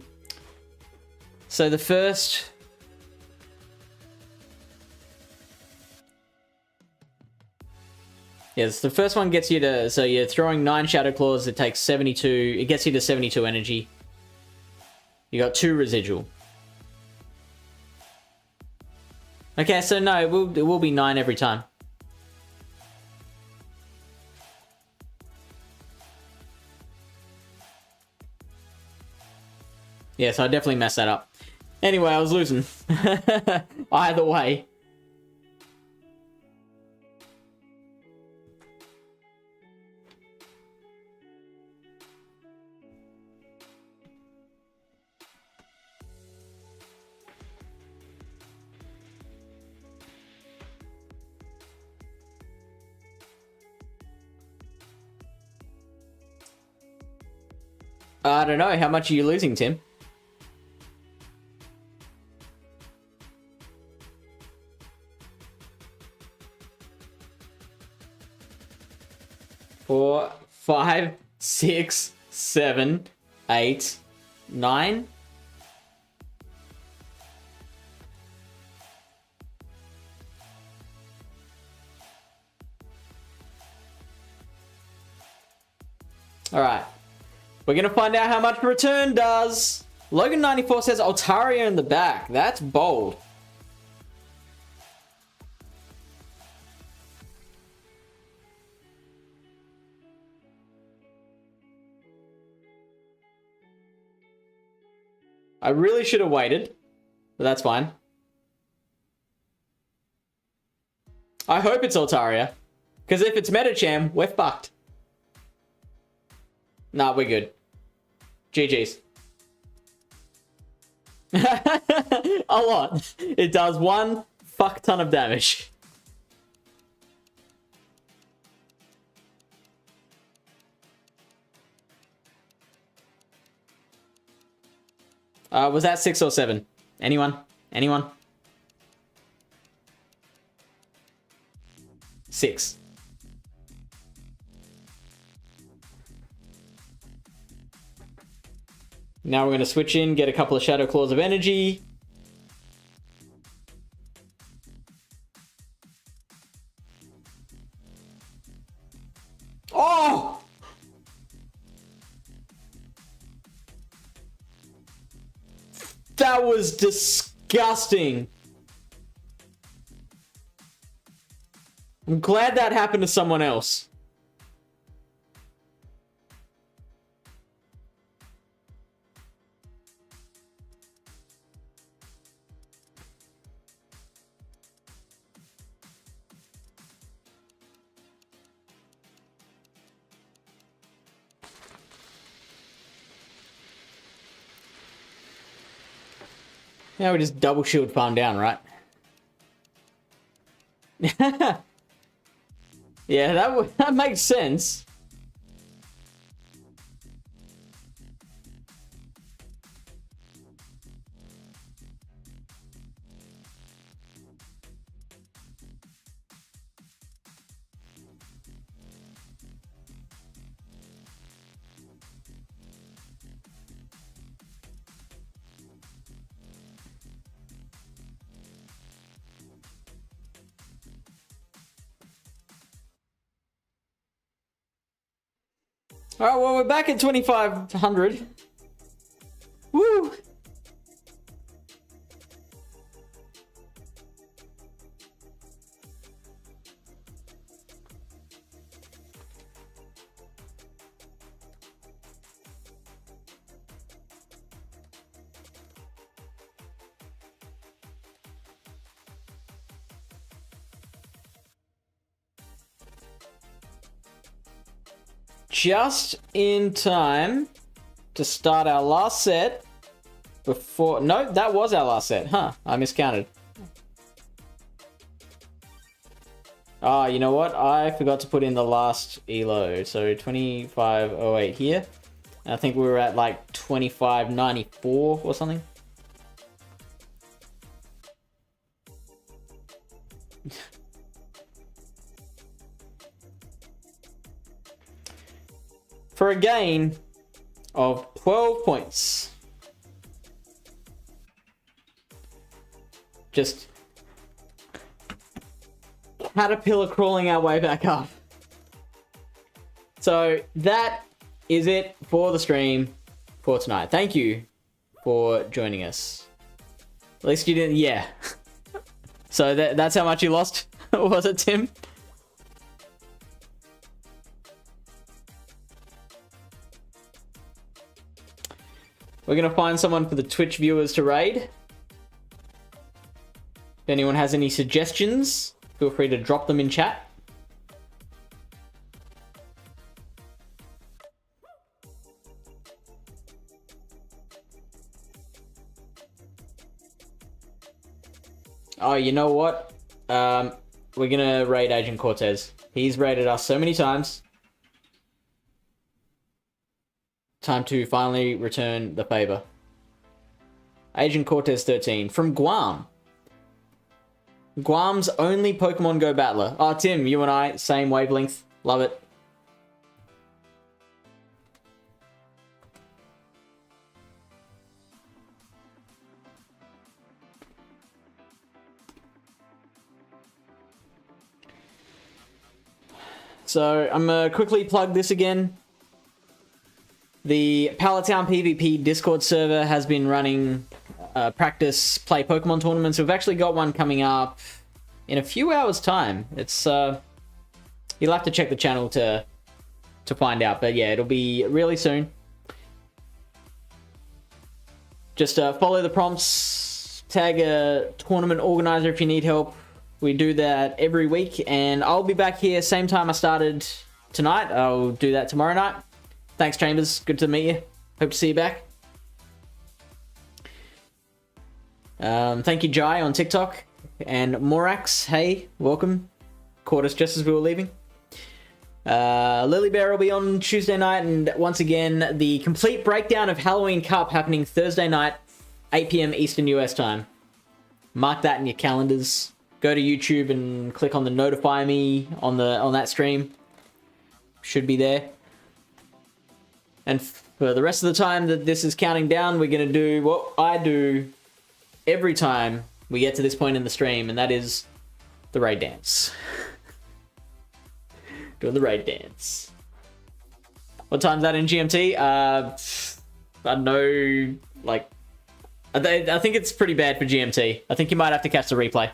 the first... Yes, the first one gets you to... So you're throwing 9 Shadow Claws, it takes 72... It gets you to 72 energy. You got 2 residual. Okay, so no, it will be 9 every time. Yeah, so I definitely messed that up. Anyway, I was losing. Either way. I don't know. How much are you losing, Tim? Four, 5, 6, 7, 8, 9. All right. We're going to find out how much return does. Logan94 says Altaria in the back. That's bold. I really should have waited, but that's fine. I hope it's Altaria, because if it's Metacham, we're fucked. Nah, we're good. GG's. A lot. It does 1 fuck ton of damage. Was that 6 or 7? Anyone? Anyone? 6. Now we're going to switch in, get a couple of Shadow Claws of energy. Oh! That was disgusting. I'm glad that happened to someone else. Now we just double shield farm down, right? Yeah, that makes sense. Alright, well, we're back at 2,500. Woo! Just in time to start our last set before... No, that was our last set. Huh, I miscounted. Ah, you know what? I forgot to put in the last elo. So 2508 here. I think we were at like 2594 or something. For a gain of 12 points. Just caterpillar crawling our way back up. So that is it for the stream for tonight. Thank you for joining us. At least you didn't, yeah. So that's how much you lost, was it, Tim? We're going to find someone for the Twitch viewers to raid. If anyone has any suggestions, feel free to drop them in chat. Oh, you know what? We're going to raid Agent Cortez. He's raided us so many times. Time to finally return the favor. Agent Cortez 13 from Guam. Guam's only Pokemon Go battler. Oh, Tim, you and I, same wavelength. Love it. So, I'm going to quickly plug this again. The Pallet Town PvP Discord server has been running practice play Pokemon tournaments. We've actually got one coming up in a few hours' time. It's you'll have to check the channel to find out, but yeah, it'll be really soon. Just follow the prompts, tag a tournament organizer if you need help. We do that every week, and I'll be back here same time I started tonight. I'll do that tomorrow night. Thanks, Chambers. Good to meet you. Hope to see you back. Thank you, Jai, on TikTok. And Morax, hey, welcome. Caught us just as we were leaving. Lily Bear will be on Tuesday night. And once again, the complete breakdown of Halloween Cup happening Thursday night, 8 p.m. Eastern US time. Mark that in your calendars. Go to YouTube and click on the notify me on that stream. Should be there. And for the rest of the time that this is counting down, we're going to do what I do every time we get to this point in the stream, and that is the raid dance. Doing the raid dance. What time's that in GMT? I don't know, like, I think it's pretty bad for GMT. I think you might have to catch the replay.